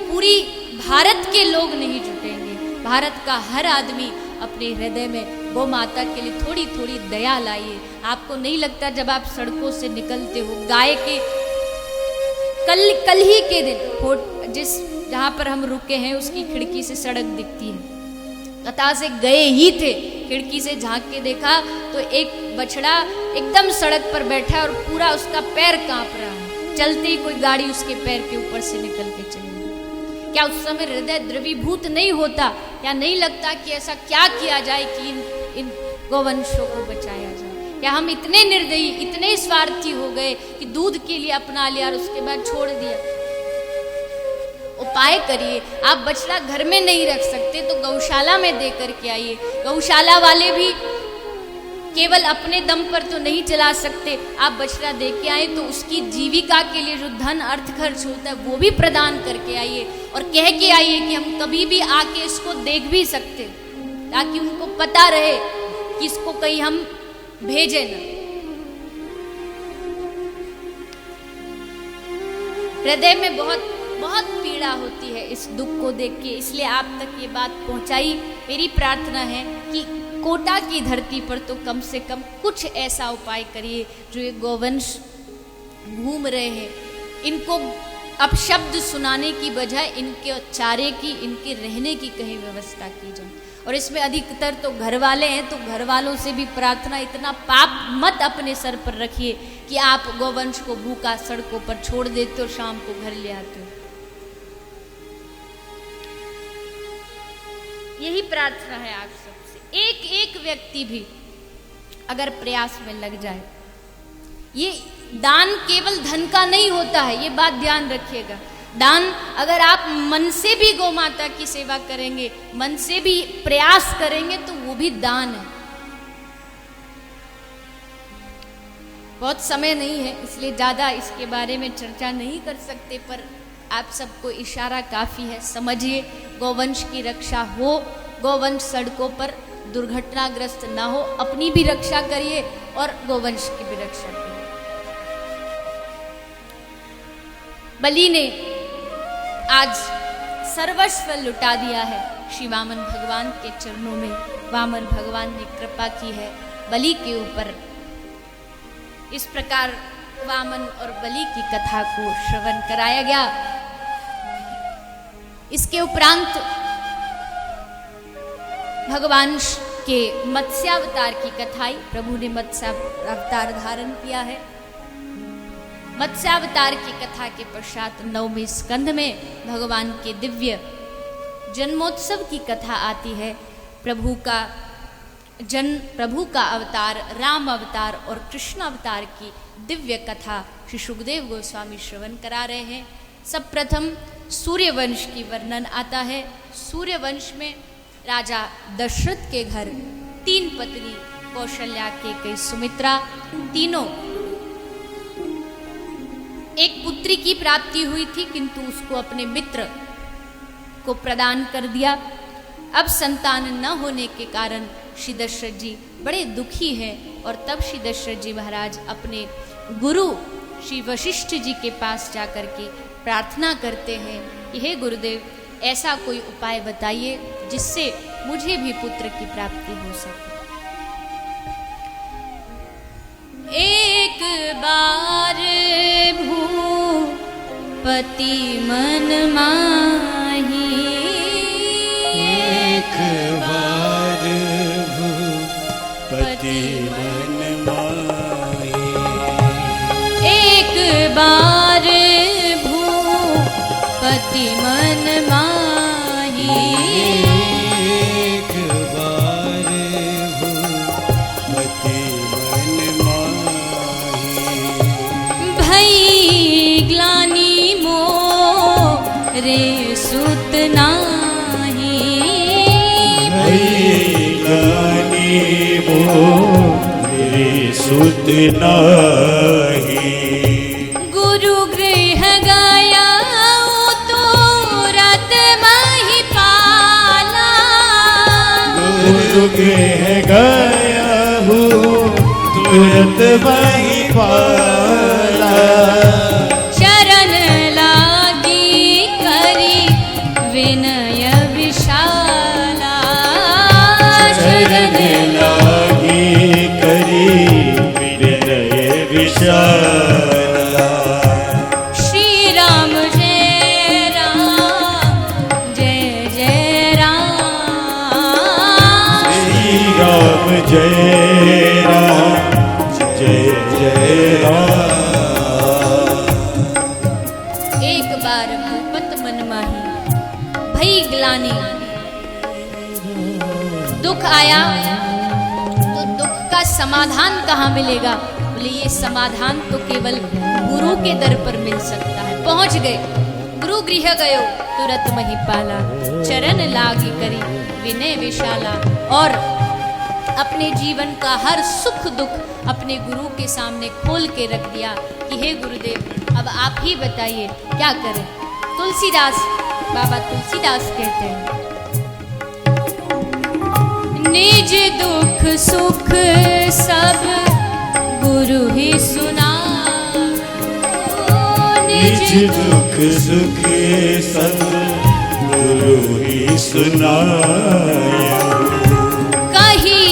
पूरी भारत के लोग नहीं जुटेंगे। भारत का हर आदमी अपने हृदय में गौ माता के लिए थोड़ी थोड़ी दया लाइए। आपको नहीं लगता जब आप सड़कों से निकलते हो, गाय के कल ही के दिन जहाँ पर हम रुके हैं उसकी खिड़की से सड़क दिखती है, कथा से गए ही थे, खिड़की से झांक के देखा तो एक बछड़ा एकदम सड़क पर बैठा और पूरा उसका पैर कांप रहा है, चलते ही कोई गाड़ी उसके पैर के ऊपर से निकल के चली। क्या उस समय हृदय द्रवीभूत नहीं होता? क्या नहीं लगता कि ऐसा क्या किया जाए कि इन गौवंशों को बचाया जाए? क्या हम इतने निर्दयी, इतने स्वार्थी हो गए कि दूध के लिए अपना लिया और उसके बाद छोड़ दिया? उपाय करिए। आप बछड़ा घर में नहीं रख सकते तो गौशाला में दे करके आइए। गौशाला वाले भी केवल अपने दम पर तो नहीं चला सकते, आप बछड़ा दे के आए तो उसकी जीविका के लिए जो धन अर्थ खर्च होता है वो भी प्रदान करके आइए और कह के आइए कि हम कभी भी आके इसको देख भी सकते, ताकि उनको पता रहे कि इसको कहीं हम भेजे न। हृदय में बहुत बहुत पीड़ा होती है इस दुख को देख के, इसलिए आप तक ये बात पहुंचाई। मेरी प्रार्थना है कि कोटा की धरती पर तो कम से कम कुछ ऐसा उपाय करिए जो ये गौवंश घूम रहे हैं, इनको अपशब्द सुनाने की बजाय इनके चारे की, इनके रहने की कहीं व्यवस्था की जाए। और इसमें अधिकतर तो घर वाले हैं, तो घर वालों से भी प्रार्थना, इतना पाप मत अपने सर पर रखिए कि आप गौवंश को भूखा सड़कों पर छोड़ देते हो, शाम को घर ले आते हो। यही प्रार्थना है आप सबसे। एक एक व्यक्ति भी अगर प्रयास में लग जाए, ये दान केवल धन का नहीं होता है, ये बात ध्यान रखिएगा। दान अगर आप मन से भी गौ माता की सेवा करेंगे, मन से भी प्रयास करेंगे तो वो भी दान है। बहुत समय नहीं है इसलिए ज्यादा इसके बारे में चर्चा नहीं कर सकते, पर आप सबको इशारा काफी है। समझिए, गौवंश की रक्षा हो, गौवंश सड़कों पर दुर्घटनाग्रस्त ना हो, अपनी भी रक्षा करिए और गौवंश की भी रक्षा करिए। बलि ने आज सर्वस्व लुटा दिया है श्री वामन भगवान के चरणों में। वामन भगवान ने कृपा की है बलि के ऊपर। इस प्रकार वामन और बलि की कथा को श्रवण कराया गया। इसके उपरांत भगवान के मत्स्यावतार की कथा आई। प्रभु ने मत्स्यावतार धारण किया है। मत्स्यावतार की कथा के पश्चात 9वें स्कंध में भगवान के दिव्य जन्मोत्सव की कथा आती है। प्रभु का अवतार, राम अवतार और कृष्ण अवतार की दिव्य कथा श्री सुखदेव गोस्वामी श्रवण करा रहे हैं। सब प्रथम सूर्यवंश की वर्णन आता है। सूर्यवंश में राजा दशरथ के घर 3 पत्नी कौशल्या, केकई, सुमित्रा, तीनों एक पुत्री की प्राप्ति हुई थी, किंतु उसको अपने मित्र को प्रदान कर दिया। अब संतान न होने के कारण श्री दशरथ जी बड़े दुखी हैं और तब श्री दशरथ जी महाराज अपने गुरु श्री वशिष्ठ जी के पास जाकर के प्रार्थना करते हैं कि हे गुरुदेव, ऐसा कोई उपाय बताइए जिससे मुझे भी पुत्र की प्राप्ति हो सके। एक बार भूपति मन माही, एक बार भूपति मन माही, एक बार भूपति मन माही, एक बार भूपति मन माही, भई ग्लानि मोरे सुत नाही, भई ग्लानि मोरे सुत नाही, गुरु गृह गया तो रत मही पाला, गुरु गृह गया वही पाला। चरण लागी करी विनय विशाला। चरण लागी करी विनय विशाला। श्री राम जय राम जय जय राम। श्री राम जय राम जय जय राम। एक बार भूपत मन माही भई ग्लानि। दुख आया तो दुख का समाधान कहाँ मिलेगा? बोले ये समाधान तो केवल गुरु के दर पर मिल सकता है। पहुंच गए गुरु गृह गयो तुरत मही पाला। चरण लागी करी विनय विशाला। और अपने जीवन का हर सुख दुख अपने गुरु के सामने खोल के रख दिया कि हे गुरुदेव अब आप ही बताइए क्या करें। तुलसीदास, बाबा तुलसीदास कहते हैं, निज दुख सुख सब गुरु ही सुना। निज दुख सुख सब गुरु ही सुनाया। कही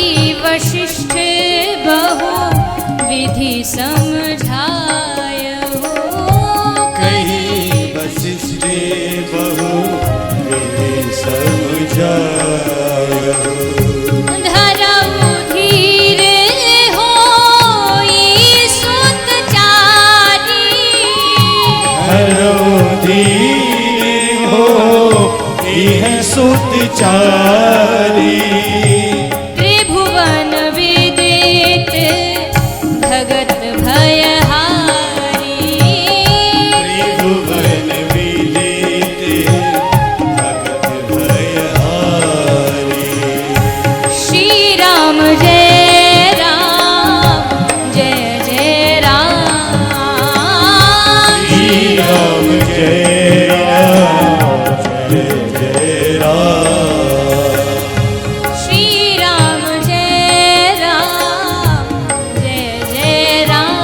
वशिष्ठ बहु विधि समझाय हो। कही वशिष्ठ बहु विधि समझाया। धरऊ धीरे होई सुत चारी। धरऊ धीरे हो यह सुत चारी। त्रिभुवन विदित भगत भयहारी। त्रिभुवन विदित भगत भयहारी। श्री राम जय राम जय जय राम। श्री राम जय राम जय जय राम। श्री राम जय राम जय जय राम।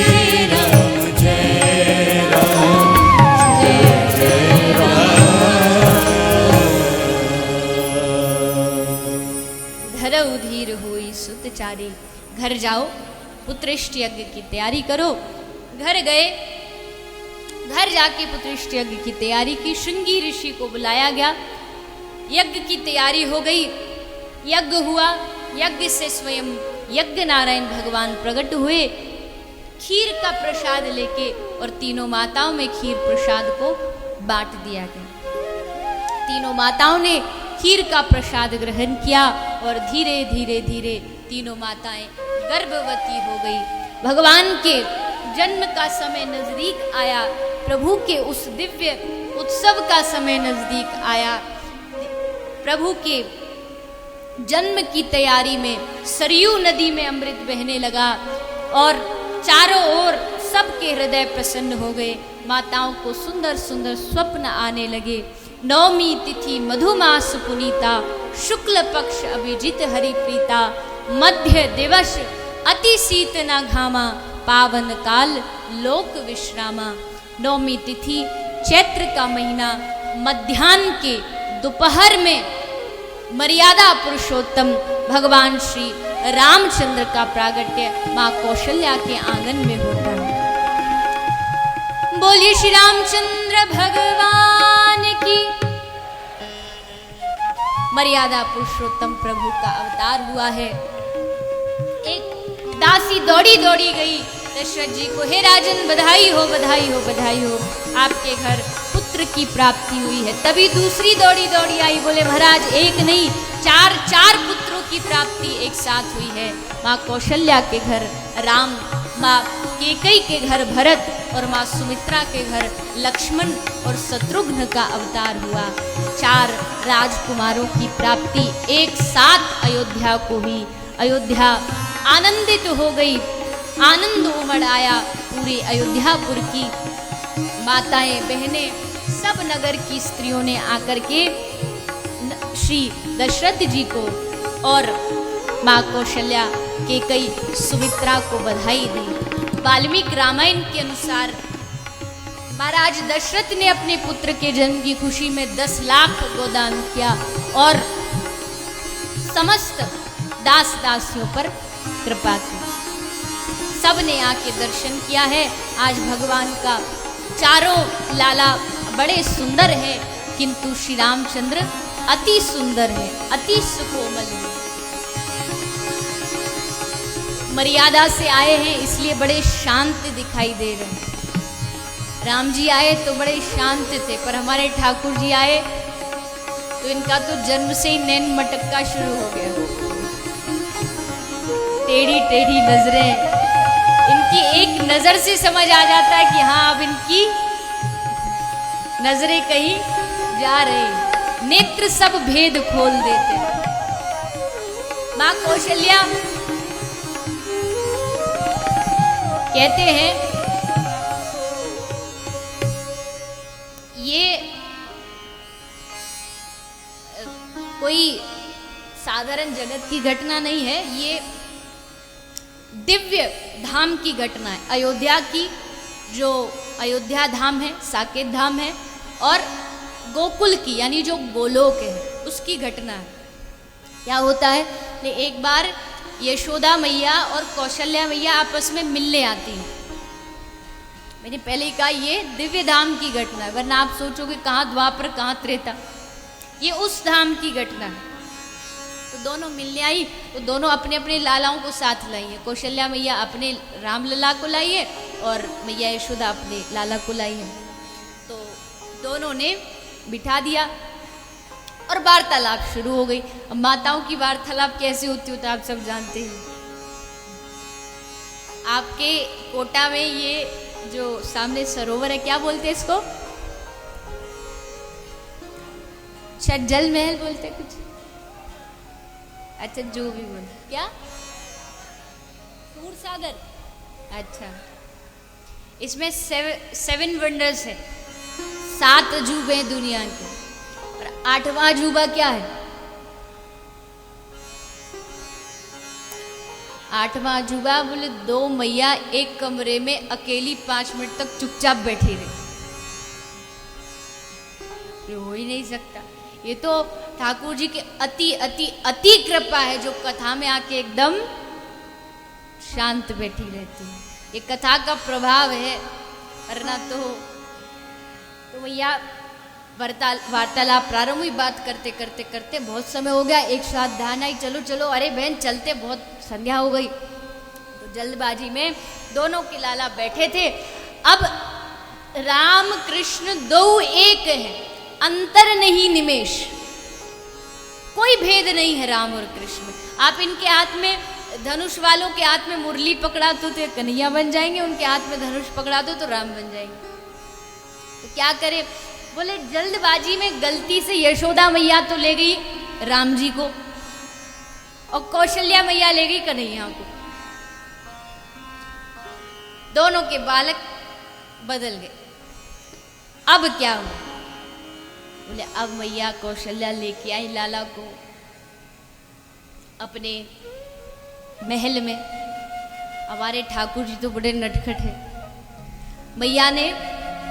श्री राम जय राम जय जय धरऊ धीर हुई सुत चारी। घर जाओ पुत्रेष्ट यज्ञ की तैयारी करो। घर गए, घर जाके पुत्रेष्ट यज्ञ की तैयारी की। श्रृंगी ऋषि को बुलाया गया। यज्ञ की तैयारी हो गई, यज्ञ हुआ। यज्ञ से स्वयं यज्ञ नारायण भगवान प्रकट हुए खीर का प्रसाद लेके, और तीनों माताओं में खीर प्रसाद को बांट दिया गया। तीनों माताओं ने खीर का प्रसाद ग्रहण किया और धीरे धीरे धीरे तीनों माताएं गर्भवती हो गई। भगवान के जन्म का समय नजदीक आया। प्रभु के उस दिव्य उत्सव का समय नजदीक आया। प्रभु के जन्म की तैयारी में सरयू नदी में अमृत बहने लगा और चारों ओर सबके हृदय प्रसन्न हो गए। माताओं को सुंदर सुंदर स्वप्न आने लगे। नवमी तिथि मधुमास पुनीता, शुक्ल पक्ष अभिजित हरि प्रीता। मध्य दिवस अति शीत न घामा, पावन काल लोक विश्रामा। नवमी तिथि चैत्र का महीना, मध्याह्न के दोपहर में मर्यादा पुरुषोत्तम भगवान श्री रामचंद्र का प्रागट्य माँ कौशल्या के आंगन में होता है। बोलिए श्री रामचंद्र भगवान की। मर्यादा पुरुषोत्तम प्रभु का अवतार हुआ है। एक दासी दौड़ी दौड़ी गई दशरथ जी को, हे राजन बधाई हो बधाई हो बधाई हो, आपके घर पुत्र की प्राप्ति हुई है। तभी दूसरी दौड़ी दौड़ी आई, बोले महाराज एक नहीं चार पुत्रों की प्राप्ति एक साथ हुई है। माँ कौशल्या के घर राम, माँ केकई के घर भरत और माँ सुमित्रा के घर लक्ष्मण और शत्रुघ्न का अवतार हुआ। 4 राजकुमारों की प्राप्ति एक साथ अयोध्या को हुई। अयोध्या आनंदित हो गई, आनंद उमड़ आया। पूरे अयोध्यापुर की माताएं बहनें सब नगर की स्त्रियों ने आकर के श्री दशरथ जी को और माँ कौशल्या कैकेयी सुमित्रा को बधाई दी। वाल्मीकि रामायण के अनुसार महाराज दशरथ ने अपने पुत्र के जन्म की खुशी में 10 लाख गोदान किया और समस्त दास दासियों पर कृपा की। सबने आके दर्शन किया है। आज भगवान का चारों लाला बड़े सुंदर है, किंतु श्री रामचंद्र अति सुंदर है, अति सुकोमल है। मर्यादा से आए हैं इसलिए बड़े शांत दिखाई दे रहे हैं। राम जी आए तो बड़े शांत थे, पर हमारे ठाकुर जी आए तो इनका तो जन्म से ही नैन मटका शुरू हो गया। टेढ़ी टेढ़ी नजरें, इनकी एक नजर से समझ आ जाता है कि हाँ अब इनकी नजरें कहीं जा रही। नेत्र सब भेद खोल देते। मां कौशल्या कहते हैं ये कोई साधारण जगत की घटना नहीं है, ये दिव्य धाम की घटना है। अयोध्या की जो अयोध्या धाम है, साकेत धाम है, और गोकुल की यानी जो गोलोक है उसकी घटना है। क्या होता है, एक बार यशोदा मैया और कौशल्या मैया आपस में मिलने आती हैं। मैंने पहले ही कहा ये दिव्य धाम की घटना है, वरना आप सोचोगे कहाँ द्वापर कहाँ त्रेता, ये उस धाम की घटना है। तो दोनों मिलने आई तो दोनों अपने अपने लालाओं को साथ लाई है। कौशल्या मैया अपने राम लला को लाई है और मैया यशोदा अपने लाला को लाई है। तो दोनों ने बिठा दिया और वार्तालाप शुरू हो गई। अब माताओं की वार्तालाप कैसे होती होता है आप सब जानते हैं। आपके कोटा में ये जो सामने सरोवर है, क्या बोलते हैं इसको? शायद जल महल बोलते हैं कुछ, अच्छा जो भी बोलते, क्या सूर सागर, अच्छा। इसमें 7 वंडर्स है, 7 अजूबे हैं दुनिया के। और 8वां अजूबा क्या है? 8वां अजूबा बोले 2 मैया एक कमरे में अकेली 5 मिनट तक चुपचाप बैठी रही। ये हो ही नहीं सकता। ये तो ठाकुर जी की अति अति अति कृपा है जो कथा में आके एकदम शांत बैठी रहती है। ये कथा का प्रभाव है, वरना तो भैया वार्तालाप प्रारंभ हुई। बात करते करते करते बहुत समय हो गया, एक साथ ध्यान आई, चलो चलो अरे बहन चलते, बहुत संध्या हो गई। तो जल्दबाजी में दोनों के लाला बैठे थे। अब राम कृष्ण 2 एक हैं, अंतर नहीं निमेष, कोई भेद नहीं है राम और कृष्ण में। आप इनके हाथ में, धनुष वालों के हाथ में मुरली पकड़ा तो कन्हैया बन जाएंगे, उनके हाथ में धनुष पकड़ा दो तो राम बन जाएंगे। तो क्या करे, बोले जल्दबाजी में गलती से यशोदा मैया तो ले गई राम जी को और कौशल्या मैया ले गई कन्हैया को। दोनों के बालक बदल गए। अब क्या हुआ, बोले अब मैया कौशल्या लेके आई लाला को अपने महल में। हमारे ठाकुर जी तो बड़े नटखट है। मैया ने,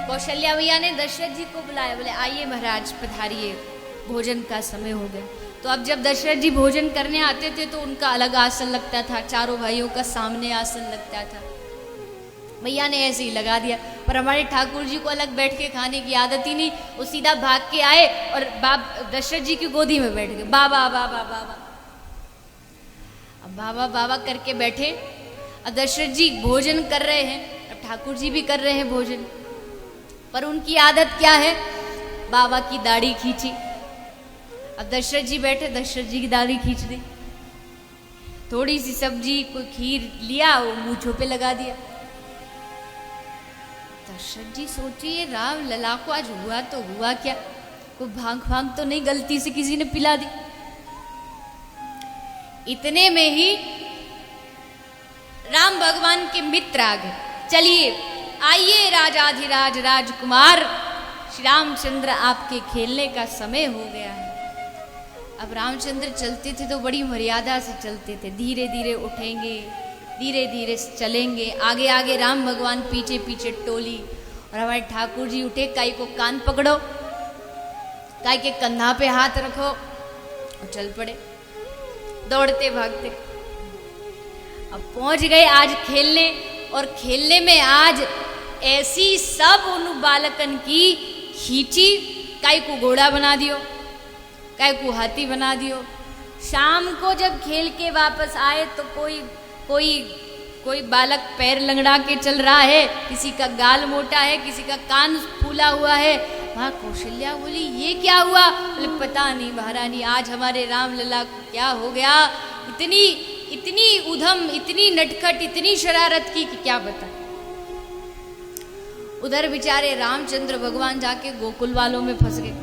कौशल्या मैया ने दशरथ जी को बुलाया, बोले आइए महाराज पधारिए, भोजन का समय हो गया। तो अब जब दशरथ जी भोजन करने आते थे तो उनका अलग आसन लगता था, चारों भाइयों का सामने आसन लगता था। मैया ने ऐसे ही लगा दिया, पर हमारे ठाकुर जी को अलग बैठ के खाने की आदत ही नहीं। वो सीधा भाग के आए और दशरथ जी की गोदी में बैठ गए, बाबा बाबा बाबा। अब बाबा बाबा करके बैठे। अब दशरथ जी भोजन कर रहे हैं, अब ठाकुर जी भी कर रहे हैं भोजन, पर उनकी आदत क्या है, बाबा की दाढ़ी खींची। अब दशरथ जी बैठे, दशरथ जी की दाढ़ी खींच दी। थोड़ी सी सब्जी, कोई खीर लिया, वो मूंछों पे लगा दिया। दशरथ जी सोचिए राम लला को आज हुआ तो हुआ क्या, कोई भांग भांग तो नहीं गलती से किसी ने पिला दी। इतने में ही राम भगवान के मित्र आ गए। चलिए आइए राजाधिराज राजकुमार श्री रामचंद्र, आपके खेलने का समय हो गया है। अब रामचंद्र चलते थे तो बड़ी मर्यादा से चलते थे, धीरे धीरे उठेंगे, धीरे धीरे चलेंगे, आगे आगे राम भगवान, पीछे पीछे टोली। और हमारे ठाकुर जी उठे, काई को कान पकड़ो, काई के कंधा पे हाथ रखो और चल पड़े दौड़ते भागते। अब पहुंच गए आज खेलने, और खेलने में आज ऐसी सब उन बालकन की खींची, काई को घोड़ा बना दियो, काई को हाथी बना दियो। शाम को जब खेल के वापस आए तो कोई बालक पैर लंगड़ा के चल रहा है, किसी का गाल मोटा है, किसी का कान फूला हुआ है। वहाँ कौशल्या बोली ये क्या हुआ? बोले पता नहीं महारानी, आज हमारे राम लला को क्या हो गया, इतनी उधम, इतनी नटखट, इतनी शरारत की कि क्या बताएं। उधर बेचारे रामचंद्र भगवान जाके गोकुल वालों में फंस गए।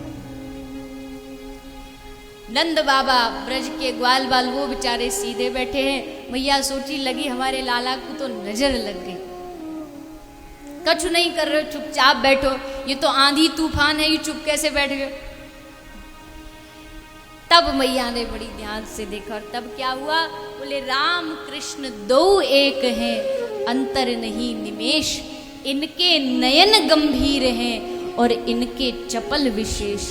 नंद बाबा ब्रज के ग्वाल बाल वो बेचारे सीधे बैठे हैं। मैया सोची लगी हमारे लाला को तो नजर लग गई, कछु नहीं कर रहे हो, चुपचाप बैठो, ये तो आंधी तूफान है, ये चुप कैसे बैठ गए। तब मैया ने बड़ी ध्यान से देखा, और तब क्या हुआ? बोले राम कृष्ण दो एक हैं, अंतर नहीं निमेष, इनके नयन गंभीर हैं और इनके चपल विशेष।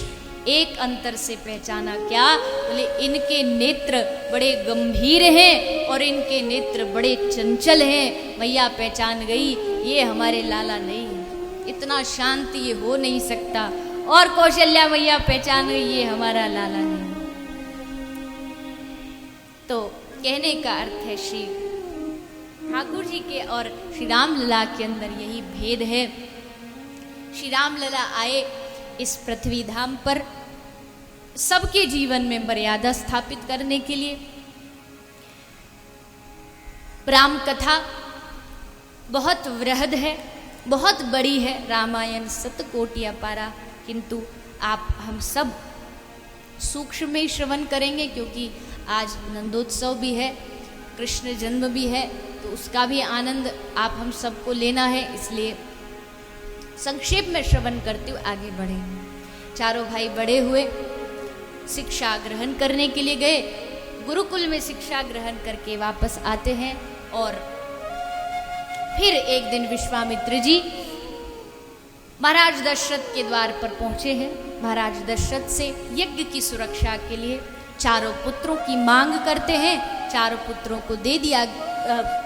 एक अंतर से पहचाना, क्या? बोले इनके नेत्र बड़े गंभीर हैं और इनके नेत्र बड़े चंचल हैं। मैया पहचान गई ये हमारे लाला नहीं है, इतना शांत ये हो नहीं सकता। और कौशल्या मैया पहचान गई ये हमारा लाला नहीं। तो कहने का अर्थ है श्री ठाकुर जी के और श्री राम लला के अंदर यही भेद है। श्री राम लला आए इस पृथ्वी धाम पर सबके जीवन में मर्यादा स्थापित करने के लिए। राम कथा बहुत वृहद है, बहुत बड़ी है, रामायण सतकोटि अपारा, किंतु हम सब सूक्ष्म में श्रवण करेंगे, क्योंकि आज नंदोत्सव भी है, कृष्ण जन्म भी है, तो उसका भी आनंद आप हम सबको लेना है। इसलिए संक्षेप में श्रवण करते हुए आगे बढ़ेंगे। चारों भाई बड़े हुए, शिक्षा ग्रहण करने के लिए गए, गुरुकुल में शिक्षा ग्रहण करके वापस आते हैं। और फिर एक दिन विश्वामित्र जी महाराज दशरथ के द्वार पर पहुंचे हैं। महाराज दशरथ से यज्ञ की सुरक्षा के लिए चारों पुत्रों की मांग करते हैं। चारों पुत्रों को दे दिया।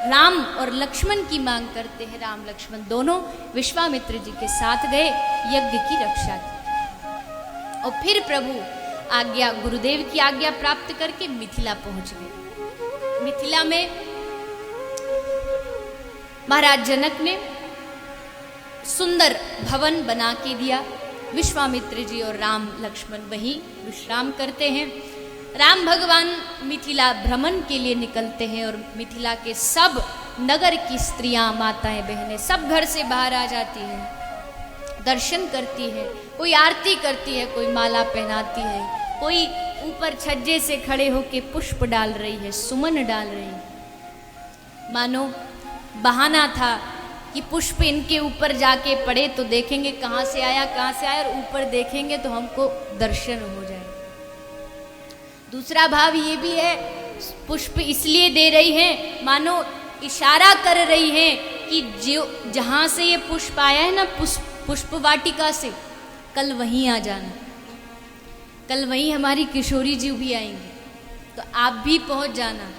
राम और लक्ष्मण की मांग करते हैं। राम लक्ष्मण दोनों विश्वामित्र जी के साथ गए, यज्ञ की रक्षा की। और फिर प्रभु आज्ञा, गुरुदेव की आज्ञा प्राप्त करके मिथिला पहुंच गए। मिथिला में महाराज जनक ने सुंदर भवन बना के दिया। विश्वामित्र जी और राम लक्ष्मण वहीं विश्राम करते हैं। राम भगवान मिथिला भ्रमण के लिए निकलते हैं और मिथिला के सब नगर की स्त्रियां, माताएं, बहनें सब घर से बाहर आ जाती हैं, दर्शन करती है, कोई आरती करती है, कोई माला पहनाती है, कोई ऊपर छज्जे से खड़े होके पुष्प डाल रही है, सुमन डाल रही है। मानो बहाना था कि पुष्प इनके ऊपर जाके पड़े तो देखेंगे कहाँ से आया, और ऊपर देखेंगे तो हमको दर्शन हो जाए। दूसरा भाव ये भी है, पुष्प इसलिए दे रही हैं, मानो इशारा कर रही हैं कि जो जहाँ से ये पुष्प आया है ना, पुष्प वाटिका से, कल वहीं आ जाना, कल वहीं हमारी किशोरी जी भी आएंगी, तो आप भी पहुँच जाना।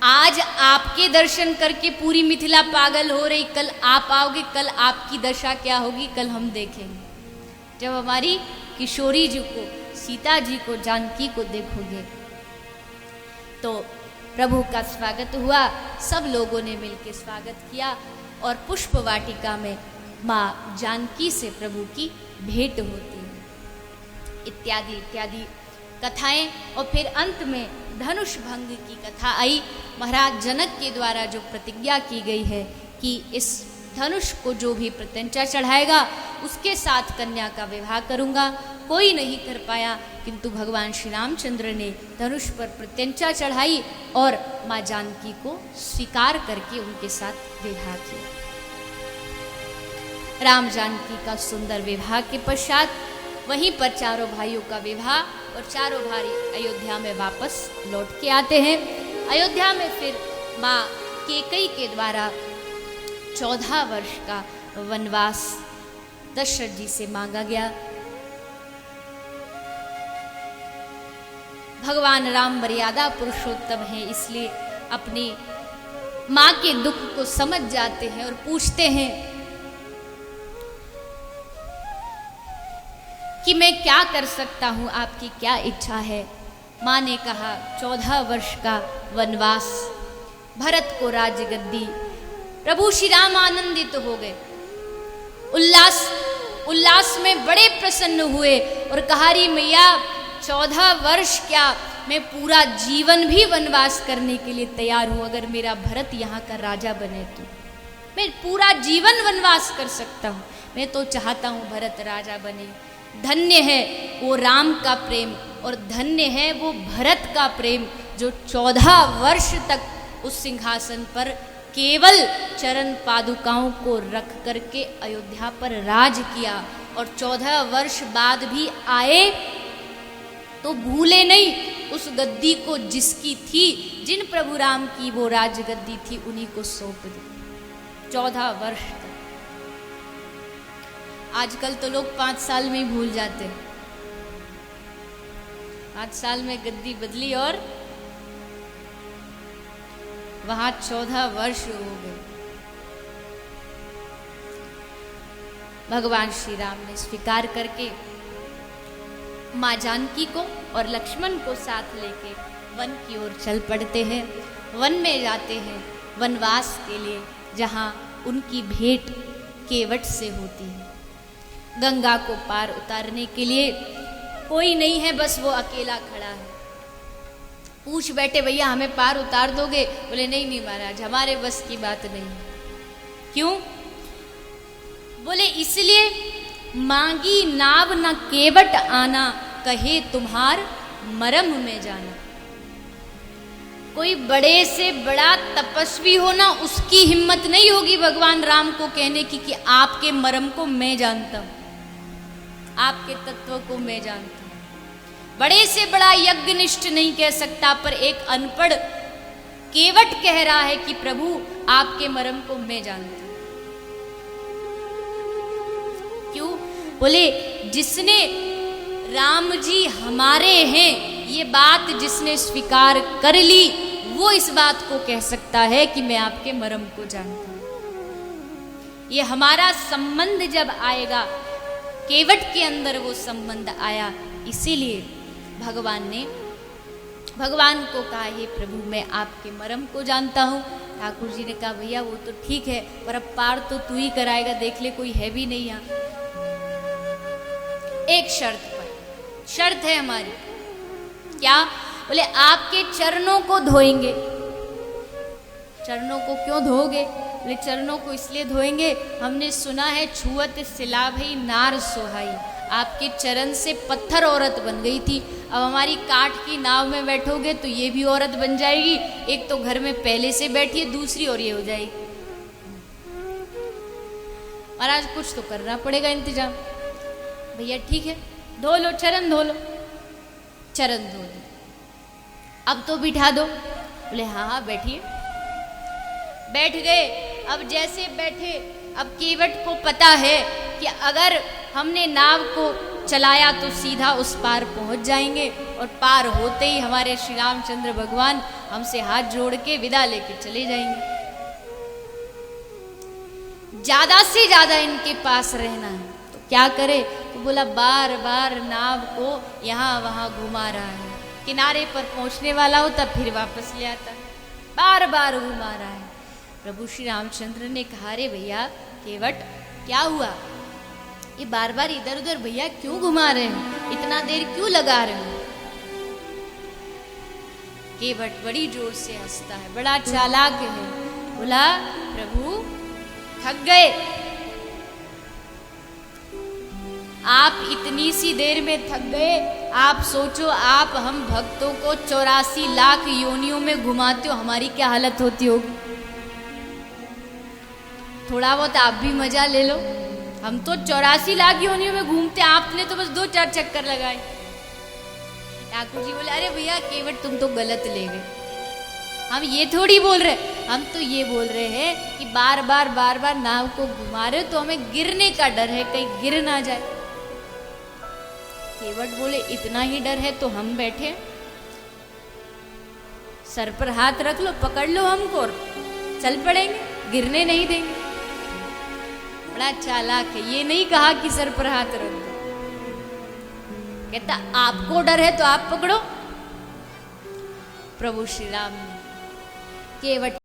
आज आपके दर्शन करके पूरी मिथिला पागल हो रही, कल आप आओगे, कल आपकी दशा क्या होगी, कल हम देखेंगे। जब हमारी किशोरी जी को, सीता जी को, जानकी को देखोगे। तो प्रभु का स्वागत हुआ, सब लोगों ने मिलकर स्वागत किया और पुष्प वाटिका में माँ जानकी से प्रभु की भेंट होती है, इत्यादि इत्यादि कथाएं। और फिर अंत में धनुष भंग की कथा आई। महाराज जनक के द्वारा जो प्रतिज्ञा की गई है कि इस धनुष को जो भी प्रत्यंचा चढ़ाएगा उसके साथ कन्या का विवाह करूंगा, कोई नहीं कर पाया, किंतु भगवान श्री रामचंद्र ने धनुष पर प्रत्यंचा चढ़ाई और माँ जानकी को स्वीकार करके उनके साथ विवाह किया। राम जानकी का सुंदर विवाह के पश्चात वहीं पर चारों भाइयों का विवाह और चारों भाई अयोध्या में वापस लौट के आते हैं। अयोध्या में फिर माँ कैकेयी के द्वारा 14 वर्ष का वनवास दशरथ जी से मांगा गया। भगवान राम मर्यादा पुरुषोत्तम है, इसलिए अपनी माँ के दुख को समझ जाते हैं और पूछते हैं कि मैं क्या कर सकता हूं, आपकी क्या इच्छा है। माँ ने कहा 14 वर्ष का वनवास, भरत को राजगद्दी। प्रभु श्री राम आनंदित हो गए, उल्लास में बड़े प्रसन्न हुए और कहा री मैया 14 वर्ष क्या, मैं पूरा जीवन भी वनवास करने के लिए तैयार हूं। अगर मेरा भरत यहाँ का राजा बने तो मैं पूरा जीवन वनवास कर सकता हूं। मैं तो चाहता हूं भरत राजा बने। धन्य है वो राम का प्रेम और धन्य है वो भरत का प्रेम, जो 14 वर्ष तक उस सिंहासन पर केवल चरण पादुकाओं को रख करके अयोध्या पर राज किया और 14 वर्ष बाद भी आए तो भूले नहीं उस गद्दी को जिसकी थी, जिन प्रभु राम की वो राजगद्दी थी, उन्हीं को सौंप दी 14 वर्ष तक। आजकल तो लोग 5 साल में ही भूल जाते हैं। 5 साल में गद्दी बदली और वहां 14 वर्ष हो गए। भगवान श्री राम ने स्वीकार करके माँ जानकी को और लक्ष्मण को साथ लेके वन की ओर चल पड़ते हैं। वन में जाते हैं वनवास के लिए, जहाँ उनकी भेंट केवट से होती है। गंगा को पार उतारने के लिए कोई नहीं है, बस वो अकेला खड़ा है। पूछ बैठे भैया हमें पार उतार दोगे? बोले नहीं नहीं महाराज, हमारे बस की बात नहीं। क्यों? बोले इसलिए मांगी नाव न केवट आना, कहे तुम्हार मरम में जाना। कोई बड़े से बड़ा तपस्वी हो ना, उसकी हिम्मत नहीं होगी भगवान राम को कहने की कि आपके मरम को मैं जानता हूं, आपके तत्व को मैं जानता हूं। बड़े से बड़ा यज्ञनिष्ठ नहीं कह सकता, पर एक अनपढ़ केवट कह रहा है कि प्रभु आपके मरम को मैं जानता हूं। क्यों? बोले जिसने राम जी हमारे हैं ये बात जिसने स्वीकार कर ली, वो इस बात को कह सकता है कि मैं आपके मरम को जानता हूं। ये हमारा संबंध जब आएगा, केवट के अंदर वो संबंध आया, इसीलिए भगवान ने भगवान को कहा हे प्रभु मैं आपके मरम को जानता हूँ। ठाकुर जी ने कहा भैया वो तो ठीक है, पर अब पार तो तू ही कराएगा, देख ले कोई है भी नहीं यहाँ। एक शर्त पर, शर्त है हमारी। क्या? बोले आपके चरणों को धोएंगे। चरणों को क्यों धोगे? बोले चरणों को इसलिए धोएंगे, हमने सुना है छुअत सिला भई नार सोहाई। आपके चरण से पत्थर औरत बन गई थी, अब हमारी काठ की नाव में बैठोगे तो ये भी औरत बन जाएगी। एक तो घर में पहले से बैठी है, दूसरी और ये हो जाएगी। महाराज कुछ तो करना पड़ेगा इंतजाम। भैया ठीक है, धो लो चरण, धो लो। चरण धो दो, अब तो बिठा दो। बोले हाँ हाँ बैठिए। बैठ गए। अब जैसे बैठे, अब केवट को पता है कि अगर हमने नाव को चलाया तो सीधा उस पार पहुंच जाएंगे, और पार होते ही हमारे श्री रामचंद्र भगवान हमसे हाथ जोड़ के विदा लेके चले जाएंगे। ज्यादा से ज्यादा इनके पास रहना है तो क्या करे? तो बोला बार बार नाव को यहाँ वहां घुमा रहा है, किनारे पर पहुंचने वाला होता फिर वापस ले आता, बार बार घुमा रहा है। प्रभु श्री रामचंद्र ने कहा रे भैया केवट क्या हुआ? ये बार बार इधर उधर भैया क्यों घुमा रहे हैं, इतना देर क्यों लगा रहे हो? केवट बड़ी जोर से हंसता है, बड़ा चालाक है। बोला प्रभु थक गए, आप इतनी सी देर में थक गए। आप सोचो आप हम भक्तों को 84 लाख योनियों में घुमाते हो, हमारी क्या हालत होती होगी। थोड़ा बहुत आप भी मजा ले लो, हम तो 84 लाख योनियों में घूमते, आपने तो बस 2-4 चक्कर लगाए। ठाकुर जी बोले अरे भैया केवट तुम तो गलत ले गए, हम ये थोड़ी बोल रहे, हम तो ये बोल रहे हैं कि बार बार नाव को घुमा रहे तो हमें गिरने का डर है, कहीं गिर ना जाए। केवट बोले इतना ही डर है तो हम बैठे, सर पर हाथ रख लो, पकड़ लो हमको और चल पड़ेंगे, गिरने नहीं देंगे। बड़ा चालाक है, ये नहीं कहा कि सर पर हाथ रख दो, कहता आपको डर है तो आप पकड़ो। प्रभु श्री राम ने केवट